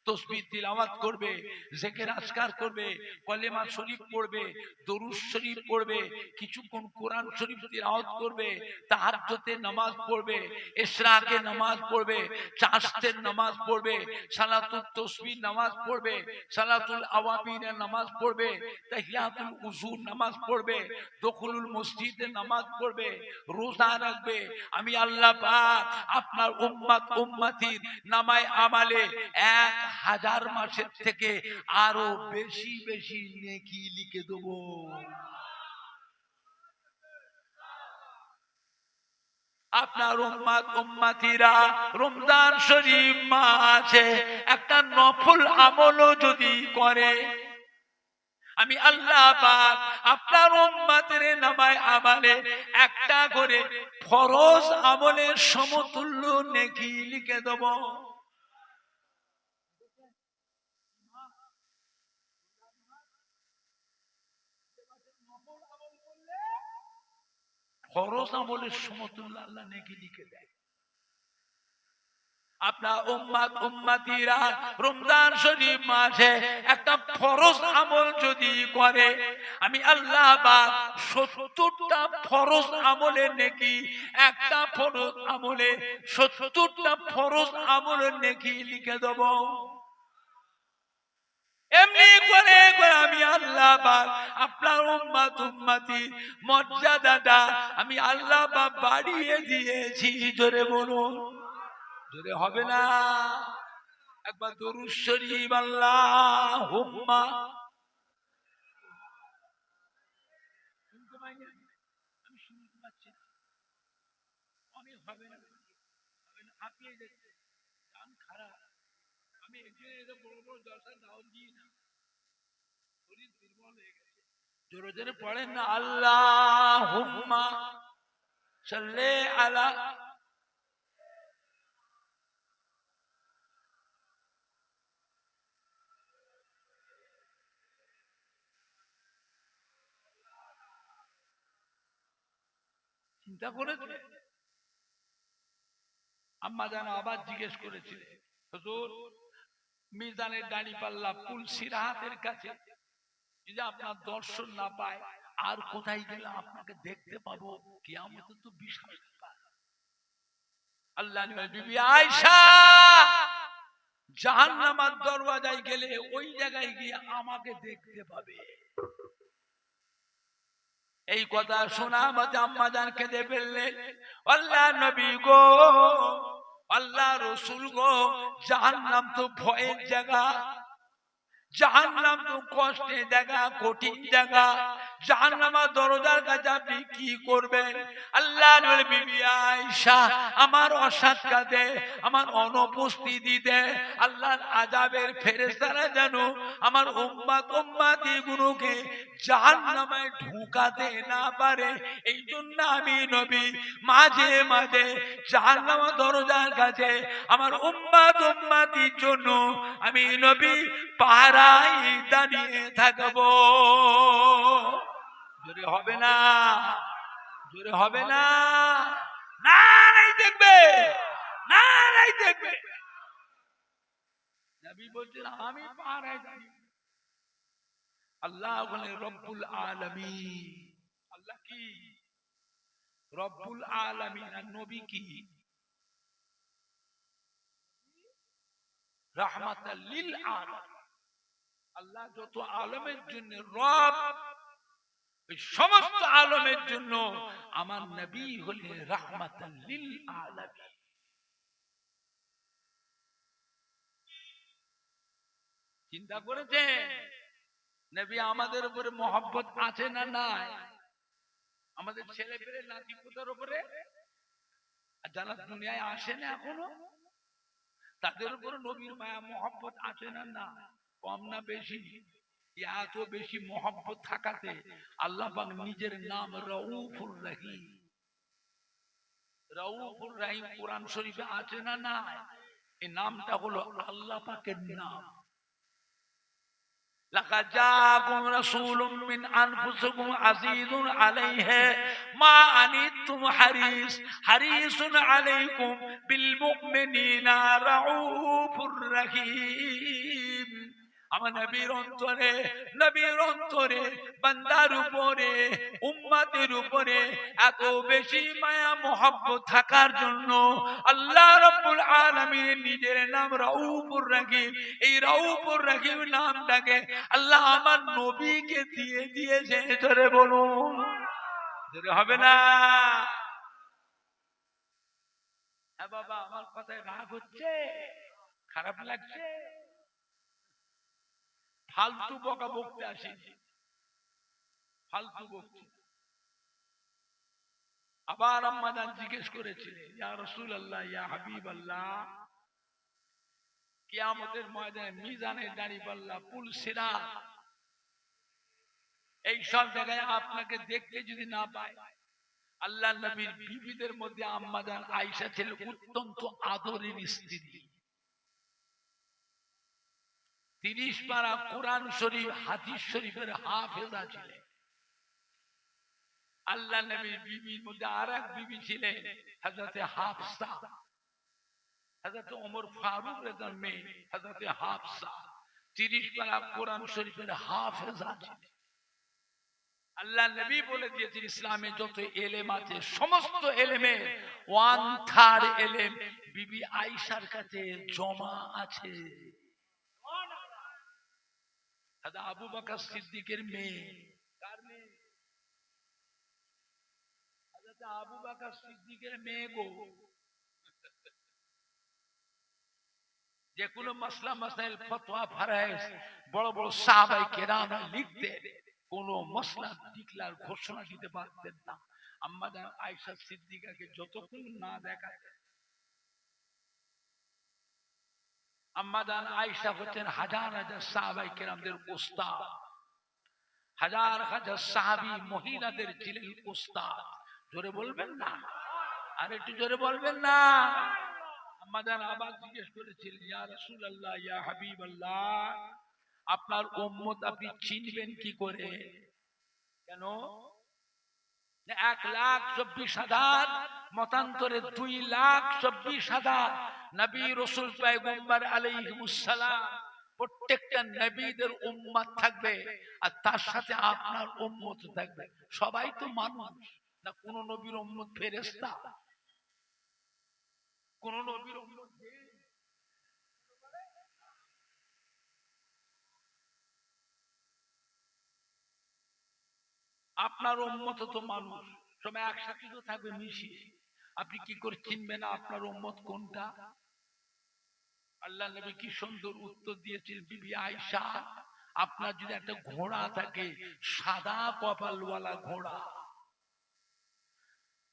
তাসবিহ তিলাওয়াত করবে, জিকির আজকার করবে, কলেমা শরীফ পড়বে, দরুদ শরীফ পড়বে, কিছুক্ষণ কোরআন শরীফ তিলাওয়াত করবে, তাহাজ্জুদের নামাজ পড়বে, ইশরাকের নামাজ পড়বে, চাশতের নামাজ পড়বে, সালাতুত তাসবিহ নামাজ পড়বে, সালাতুল আওয়াবিনের নামাজ পড়বে, তাহিয়াতুল উযু নামাজ পড়বে, দুখুলুল মসজিদের নামাজ পড়বে, রোজা রাখবে। আমি আল্লাহ পাক আপনার উম্মতির নামায় আমালে 1000 মাসের থেকে আরো বেশি বেশি নেকি লিখে দেব। আপনার উম্মত উম্মতিরা রমজান শরীফ মাসে একটা নফল আমলও যদি করে, আমি আল্লাহ পাক আপনার উম্মতের নামায় আমালে একটা করে ফরজ আমলের সমতুল্য নেকি লিখে দেব। ফরজ আমলের সমতুল্য আল্লাহ নেকি লিখে দেয়। আপনার উম্মত উম্মতিরা রমজান শরীফ মাসে একটা ফরজ আমল যদি করে, আমি আল্লাহ পাক 70টা ফরজ আমলের নেকি, একটা ফরজ আমলে 70টা ফরজ আমলের নেকি লিখে দেব। এমনি করে আমি আল্লাহ পাক আপনার উম্মত উম্মতি মর্যাদাটা আমি আল্লাহ পাক বাড়িয়ে দিয়েছি। জোরে বলুন, জোরে হবে না? একবার দরুদ শরীফ আল্লাহুম্মা। আমি শুনতে পাচ্ছি না, আমি হবে না, হাঁপিয়ে যাচ্ছে, কান খারাপ। আমি একদিন এত বড় বড় দর্শন দাও দিই না, শরীর দুর্বল হয়ে গেছে। জোরে জোরে পড়েন না, আল্লাহুম্মা সাল্লি আলা। চিন্তা করেছে? আম্মা যেন আবার জিজ্ঞেস করেছিল, হুজুর মিজানের দাড়ি পাল্লা পুল সিরাহাতের কাছে যদি আপনার দর্শন না পায়, আর কোথায় গেলে আপনাকে দেখতে পাবো? কিয়ামতে তো বিশাল ব্যাপার। আল্লাহ বিবি আয়েশা জাহান্নামের দরওয়াজায় গেলে ওই জায়গায় গিয়ে আমাকে দেখতে পাবে। এই কথা শোনা মতে আম্মা জান কেঁদে ফেললেন। আল্লাহ নবী গো, আল্লাহ রসুল গো, জাহান্নাম তো ভয়ের জায়গা, জাহান্নাম তো কষ্টের জায়গা, কঠিন জায়গা। জাহান্নামের দরজার কাছে আপনি কি করবেন? আল্লাহ নবী বিবি আয়েশা আমার অসাক্ষাতে, আমার অনুপস্থিতিতে আল্লাহর আযাবের ফেরেশতারা যেন আমার উম্মত উম্মতি গুলোকে জাহান্নামে ঢুকাতে না পারে, এই জন্য আমি নবী মাঝে মাঝে জাহান্নামের দরজার কাছে আমার উম্মত উম্মতির জন্য আমি নবী পাহারায় দাঁড়িয়ে থাকবো। জোরে হবে না? জোরে হবে না? না নাই দেখবে, না নাই দেখবে। নবী বলছেন আমি পাহারায় দাঁড়িয়ে। আল্লাহ বলেন রব্বুল আলামিন। আল্লাহ কি? রব্বুল আলামিন। আর নবী কি? রাহমাতাল লিল আলামিন। আল্লাহ যত আলমের জন্য রব, সমস্ত আলমের জন্য আমার নবী হলেন রাহমাতাল লিল আলামিন। চিন্তা করেছে নবী আমাদের উপরে মহব্বত আছে না নাই? আমাদের ছেলে পেলে নাতি পোতার উপরে, আর যারা দুনিয়ায় আসে না এখনো, তাদের উপরে নবীর মায়া মহব্বত আছে না না? কম না বেশি? এত বেশি মহব্বত থাকাতে আল্লাহ পাক নিজের নাম রউফুর রহিম, রউফুর রহিম কোরআন শরীফে আছে না না? এই নামটা হলো আল্লাহ পাকের নাম। লাকাদ জাআকুম রাসূলুম মিন আনফুসিকুম আযীযুন আলাইহি মা আনিতুম হারিসুন আলাইকুম বিল মুমিনিনা রাউফুর রহিম। আমার নবীর অন্তরে বান্দার উপরে, উম্মতের উপরে এত বেশি মায়া মহব্বত থাকার জন্য আল্লাহ রাব্বুল আলামিন নিজের নাম রাউফুর রহিম, এই রাউফুর রহিম নামটাকে আল্লাহ আমার নবীকে দিয়ে দিয়েছে। জোরে বলুন, জোরে হবে না? হ্যাঁ বাবা, আমার কথায় রাগ হচ্ছে, খারাপ লাগছে? ফালতু বকা বকতে আসেনি, ফালতু বকছি। আবার আম্মা জান জিজ্ঞেস করেছিলেন, ইয়া রাসূলুল্লাহ, ইয়া হাবিবাল্লাহ, কিয়ামতের ময়দানে মিজানে দাঁড়িপাল্লা, পুল সিরাত, এই সব জায়গায় আপনাকে দেখতে যদি না পায়, আল্লাহ নবীর বিবিদের মধ্যে আম্মা জান আয়েশা ছিল অত্যন্ত আদরের স্ত্রী। 30 পারা কোরআন শরীফ, হাদিস শরীফের হাফেজা ছিলেন। আল্লাহ নবীর বিবির মধ্যে আরেক বিবি ছিলেন হযরতে হাফসা, হযরত ওমর ফারুক রাদিয়াল্লাহু আনহু মেয়ে হযরতে হাফসা 30 পারা কোরআন শরীফের হাফেজা ছিলেন। আল্লাহ নবী বলে দিয়েছেন, ইসলামে যত এলেম আছে সমস্ত এলেমের 1/3 এলেম বিবি আয়েশার কাছে জমা আছে। হযরত আবু বকর সিদ্দিকের মেয়ে, কার মেয়ে? হযরত আবু বকর সিদ্দিকের মেয়ে গো। যে কোনো মাসলা মাসাইল ফতোয়া ফরজ বড় বড় সাহাবায়ে কেরাম লিখতেন, কোন মাসলা ডিক্লার ঘোষণা দিতে পারতেন না। আম্মা জান আয়েশা সিদ্দিকাকে যতক্ষণ না দেখাতেন, আম্মা জান আয়েশা হচ্ছেন হাজার হাজার সাহাবায়ে কেরামদের উস্তাদ, হাজার হাজার সাহাবী মহিলাদের ছিলেন উস্তাদ। জোরে বলবেন না, আর একটু জোরে বলবেন না। আম্মা জান আবার জিজ্ঞেস করেছিলেন, ইয়া রাসূলুল্লাহ, ইয়া হাবিবাল্লাহ, আপনার উম্মত আপনি চিনবেন কি করে? কেন? 1,24,000, মতান্তরে 2,24,000 নবী রাসূল পয়গম্বর আলাইহিমুস সালাম, প্রত্যেকটা নবীদের উম্মত থাকবে, আর তার সাথে আপনার উম্মত থাকবে। সবাই তো মানুষ না, কোন নবীর উম্মত ফেরেশতা, কোন নবীর উম্মত আপনার উম্মত তো মানুষ, সবাই একসাথে তো থাকবে মিশিয়ে। আপনি কি করে চিনবেন আপনার উম্মত কোনটা? আল্লাহ নবী কি সুন্দর উত্তর দিয়েছেন, বিবি আয়েশা, আপনার যদি একটা ঘোড়া থাকে, সাদা কপালওয়ালা ঘোড়া,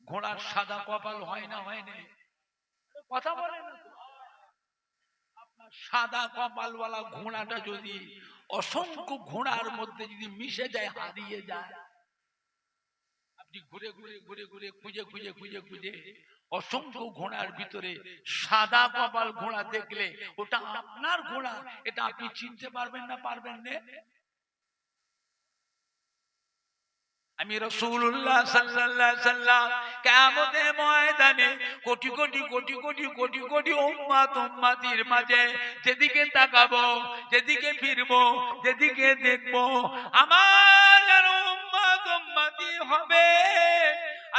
ঘোড়ার সাদা কপাল হয় না, হয় না? কথা বলেন না তো। আপনার সাদা কপালওয়ালা ঘোড়াটা যদি অসংখ্য ঘোড়ার মধ্যে যদি মিশে যায়, হারিয়ে যায়, আপনি ঘুরে ঘুরে ঘুরে ঘুরে খুঁজে খুঁজে খুঁজে খুঁজে অসংখ্য ঘোড়ার ভিতরে সাদা কপাল ঘোড়া দেখলে ওটা আপনার ঘোড়া, এটা আপনি চিনতে পারবেন না, পারবেন না? আমি রাসূলুল্লাহ সাল্লাল্লাহু আলাইহি সাল্লাম কিয়ামতের ময়দানে কোটি কোটি কোটি কোটি কোটি কোটি উম্মত উম্মতির মাঝে যেদিকে তাকাবো, যেদিকে ফিরবো, যেদিকে দেখবো, আমার যেন উম্মত উম্মতি হবে।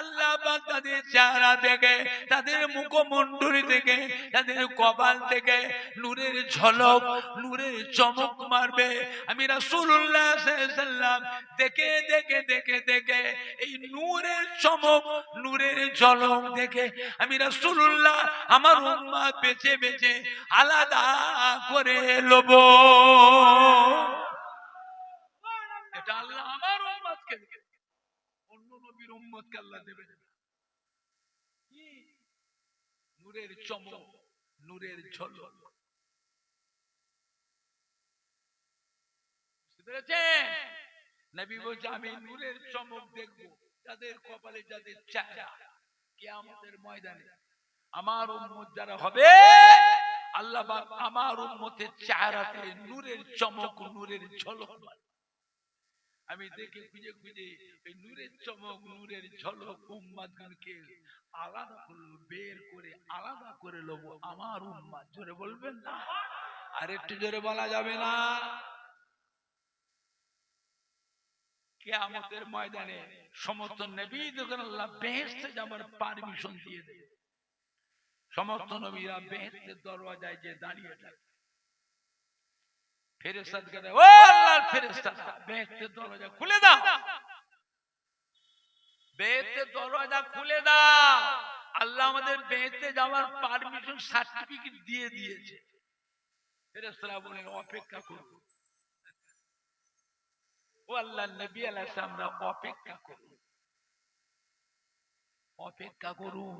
আল্লাহ পাক তাদের চেহারা থেকে, তাদের মুখমণ্ডলী থেকে, তাদের কপাল থেকে নূরের ঝলক, নূরের চমক মারবে। আমি রাসূলুল্লাহ সাল্লাল্লাহু আলাইহি সাল্লাম দেখে দেখে দেখে দেখে এই নূরের চমক, নূরের ঝলক দেখে আমি রাসূলুল্লাহ আমার উম্মত বেছে বেছে আলাদা করে লব। এটা আল্লাহ আমার উম্মতকে দেবে, অন্য নবীর উম্মতকে আল্লাহ দেবে না। কি নূরের চমক, নূরের ঝলক, বুঝতে পেরেছেন? নবী বলছে, আমি নূরের চমক দেখব যাদের কপালে, যাদের চেহারা কিয়ামতের ময়দানে আমার উম্মত যারা হবে, আল্লাহ পাক আমার উম্মতের চেহারাতে নূরের চমক, নূরের ঝলক মারবে। আমি দেখে খুঁজে খুঁজে এই নূরের চমক, নূরের ঝলক উম্মতগণকে আলাদা করে বের করে আলাদা করে লব আমার উম্মত। জোরে বলবেন না, আর একটু জোরে বলা যাবে না? কিয়ামতের ময়দানে সমস্ত নবীদের আল্লাহ বেহেশতে যাবার পারমিশন দিয়ে দেবে। সমস্ত নবীরা বেহেশতের দরওয়াজায় যে দাঁড়িয়ে থাকে, ফেরেশতাকে বলে, ও আল্লাহর ফেরেশতারা, বেহেশতের দরওয়াজা খুলে দাও, বেহেশতের দরওয়াজা খুলে দাও। আল্লাহ আমাদের বেহেশতে যাওয়ার পারমিশন সার্টিফিকেট দিয়ে দিয়েছে। ফেরেশতারা বলেন, অপেক্ষা করব। ও আল্লাহর নবী আলাইহিস সালাম, আমরা অপেক্ষা করব, অপেক্ষা করুন।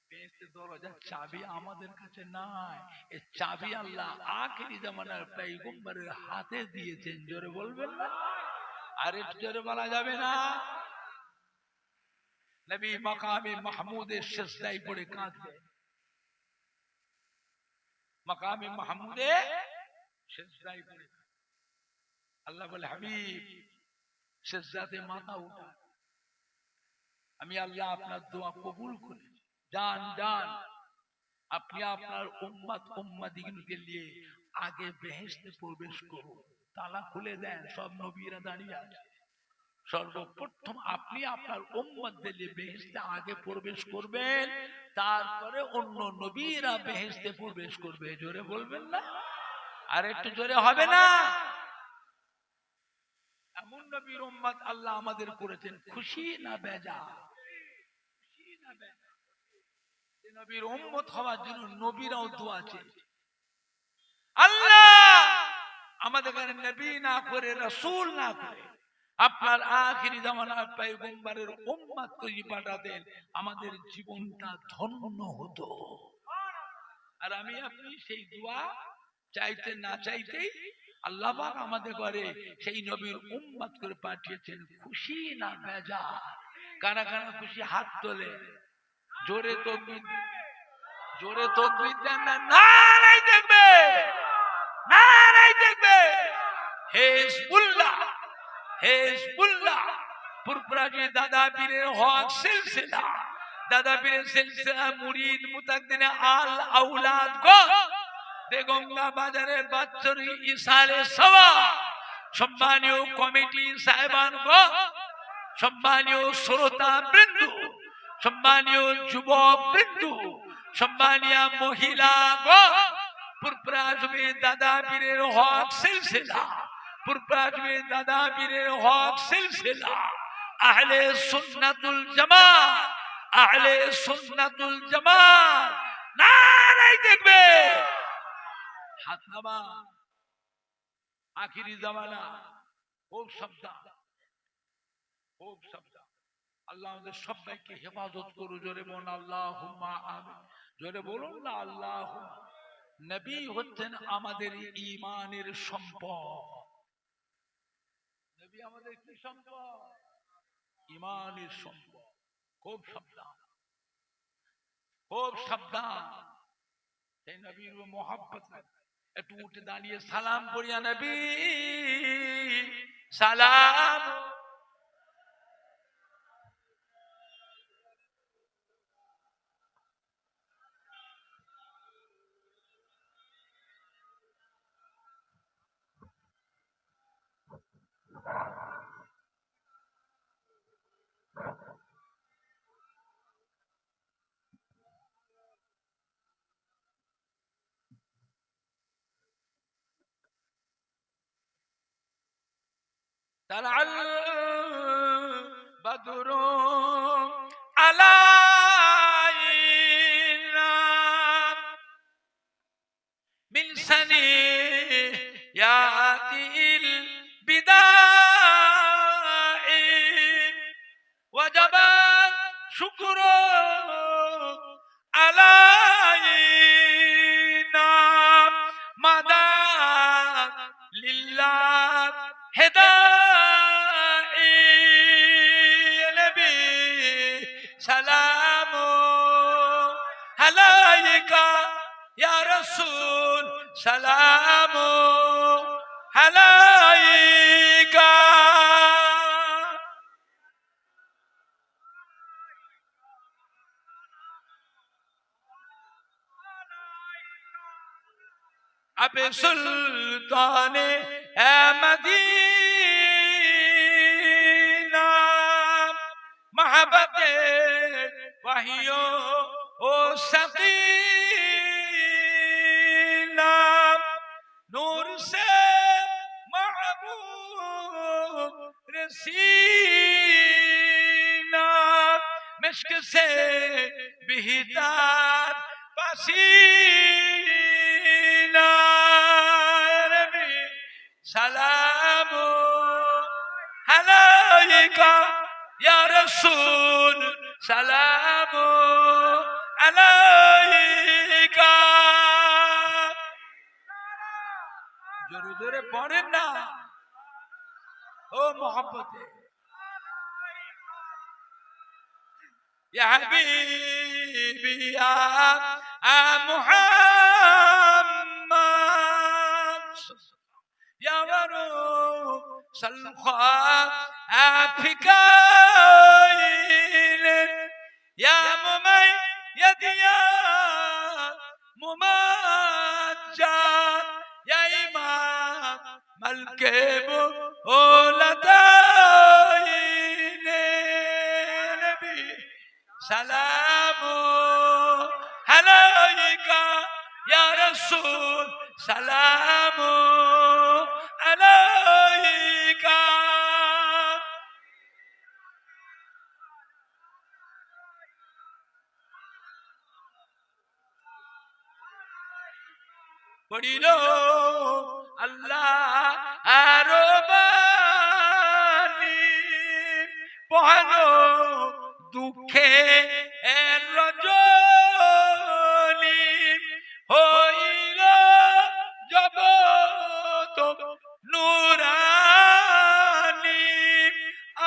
বেহেশতের দরজার চাবি আমাদের কাছে নাই, এই চাবি আল্লাহ আখিরি জামানার পয়গম্বরের হাতে দিয়েছেন। জোরে বলবেন না? আর একটু জোরে বলা যাবে না? নবী মাকামে মাহমুদের সিজদায় পড়ে কাঁদলেন। মাকামে মাহমুদে সিজদায় পড়ে আল্লাহ বলে, হাবিব সিজদাতে মাথা উঠা, আমি আল্লাহ আপনার দোয়া কবুল করি। যান যান, আপনি আপনার উম্মত উম্মতিকে নিয়ে আগে বেহেশতে প্রবেশ করুন। তালা খুলে দেন, সব নবীরা দাঁড়িয়ে আছে। সর্বপ্রথম আপনি আপনার উম্মতদের নিয়ে বেহেশতে আগে প্রবেশ করবেন, তারপরে অন্য নবীরা বেহেশতে প্রবেশ করবে। জোরে বলবেন না? আর একটু জোরে হবে না? এমন নবীর উম্মত আল্লাহ আমাদের করেছেন, খুশি না বেজার? খুশি না বেজার? নবীর উম্মত হওয়ার জন্য নবীরাও দোয়া চেয়েছে। আল্লাহ আমাদের কাছে নবী না করে, রাসূল না করে আপনার আখিরি জামানার পয়গম্বরের উম্মত তৈরি পাঠাতেন, আমাদের জীবনটা ধন্য হতো। আর আমি আপনি সেই দোয়া চাইতে না চাইতেই আল্লাহ পাক আমাদের ঘরে সেই নবীর উম্মত করে পাঠিয়েছেন। খুশি না বেজার? কারা কারা খুশি হাত তোলে। জোরে তাকবীর, জোরে তাকবীর দেন না? নারায়ে দেখবে, নারায়ে দেখবে। হিজবুল্লাহ, হিজবুল্লাহ পুরপুরাজি দাদা পীরের হক সিলসিলা, দাদা পীরের সিলসিলা মুরিদ মুতাকদিনে আল আওলাদ গো দেগঙ্গা বাজারে বাচ্চরি ইসালে সওয়া, সম্মানীয় কমিটি সাহেবান গো, সম্মানীয় শ্রোতা বৃন্দ, সম্মানীয় যুবক বৃন্দ, সম্মানীয় মহিলা গো, পুরপুরাজি দাদা পীরের হক সিলসিলা, পুরপুরাজি দাদা পীরের হক সিলসিলা, আহলে সুন্নাতুল জামাত, আহলে সুন্নাতুল জামাত নারায়ে দেখবে। হাত নামা। আখিরি জামানা, খুব সাবধান, খুব সাবধান। আল্লাহ আমাদের সবাইকে হেফাজত করুন। জোরে বলুন আল্লাহুম্মা আমিন। জোরে বলুন না আল্লাহুম্মা। নবী হচ্ছেন আমাদের ঈমানের সম্পদ। নবী আমাদের কি সম্পদ? ঈমানের সম্পদ। খুব সাবধান, খুব সাবধান। সেই নবীর মোহাব্বত একটু উঠে দাঁড়িয়ে সালাম পড়িয়া, নবী সালাম। طلع البدر علينا من ثنيات البداء وجب شكر علينا مدى لله هدائي نبي سلام عليك يا رسول سلام عليك ابي سلطان مدینہ محبت وحیو او سقینہ نور سے محبوب رسینہ مشک سے بہتر پسینہ سلام عليك يا رسول সালামু আলাইকা। জোরে জোরে পড়েন না ও মোহাম্মতে। ইয়া হাবিবি ইয়া মুহাম্মদ ইয়া রাসূল আফিকাইল ইয়া মুমাইয়্যিদ ইয়া মুমাজ্জাদ ইয়া ইমাম মালকে মুলাতাইন নবী সালামু আলাইকা ইয়া রাসূল সালামু আলাইকা। পড়িল আল্লাহ আরো বাণী পহালো দুঃখে রজনী হইল জগত নুরানী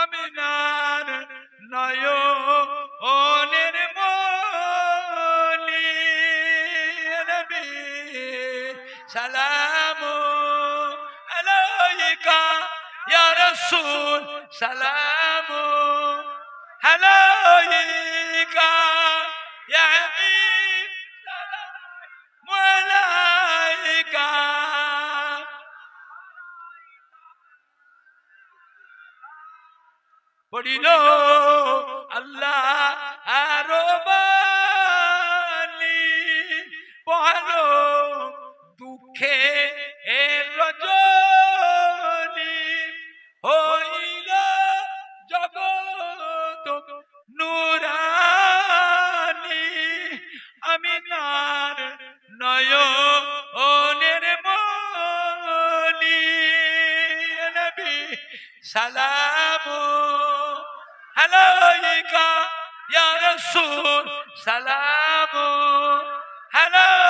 আমিনার নয়নের মনি নবী সালামু আলাইকা ইয়া রাসূল সালামু আলাইকা ইয়া হাবিব সালামু আলাইকা। পড়িল আল্লাহ আরো বাণী পহালো দুঃখে রজনী হইল জগত নুরানী আমিনার নয়নের মনি নবী সালামু আলাইকা ইয়া রাসূল সালামু আলাইকা।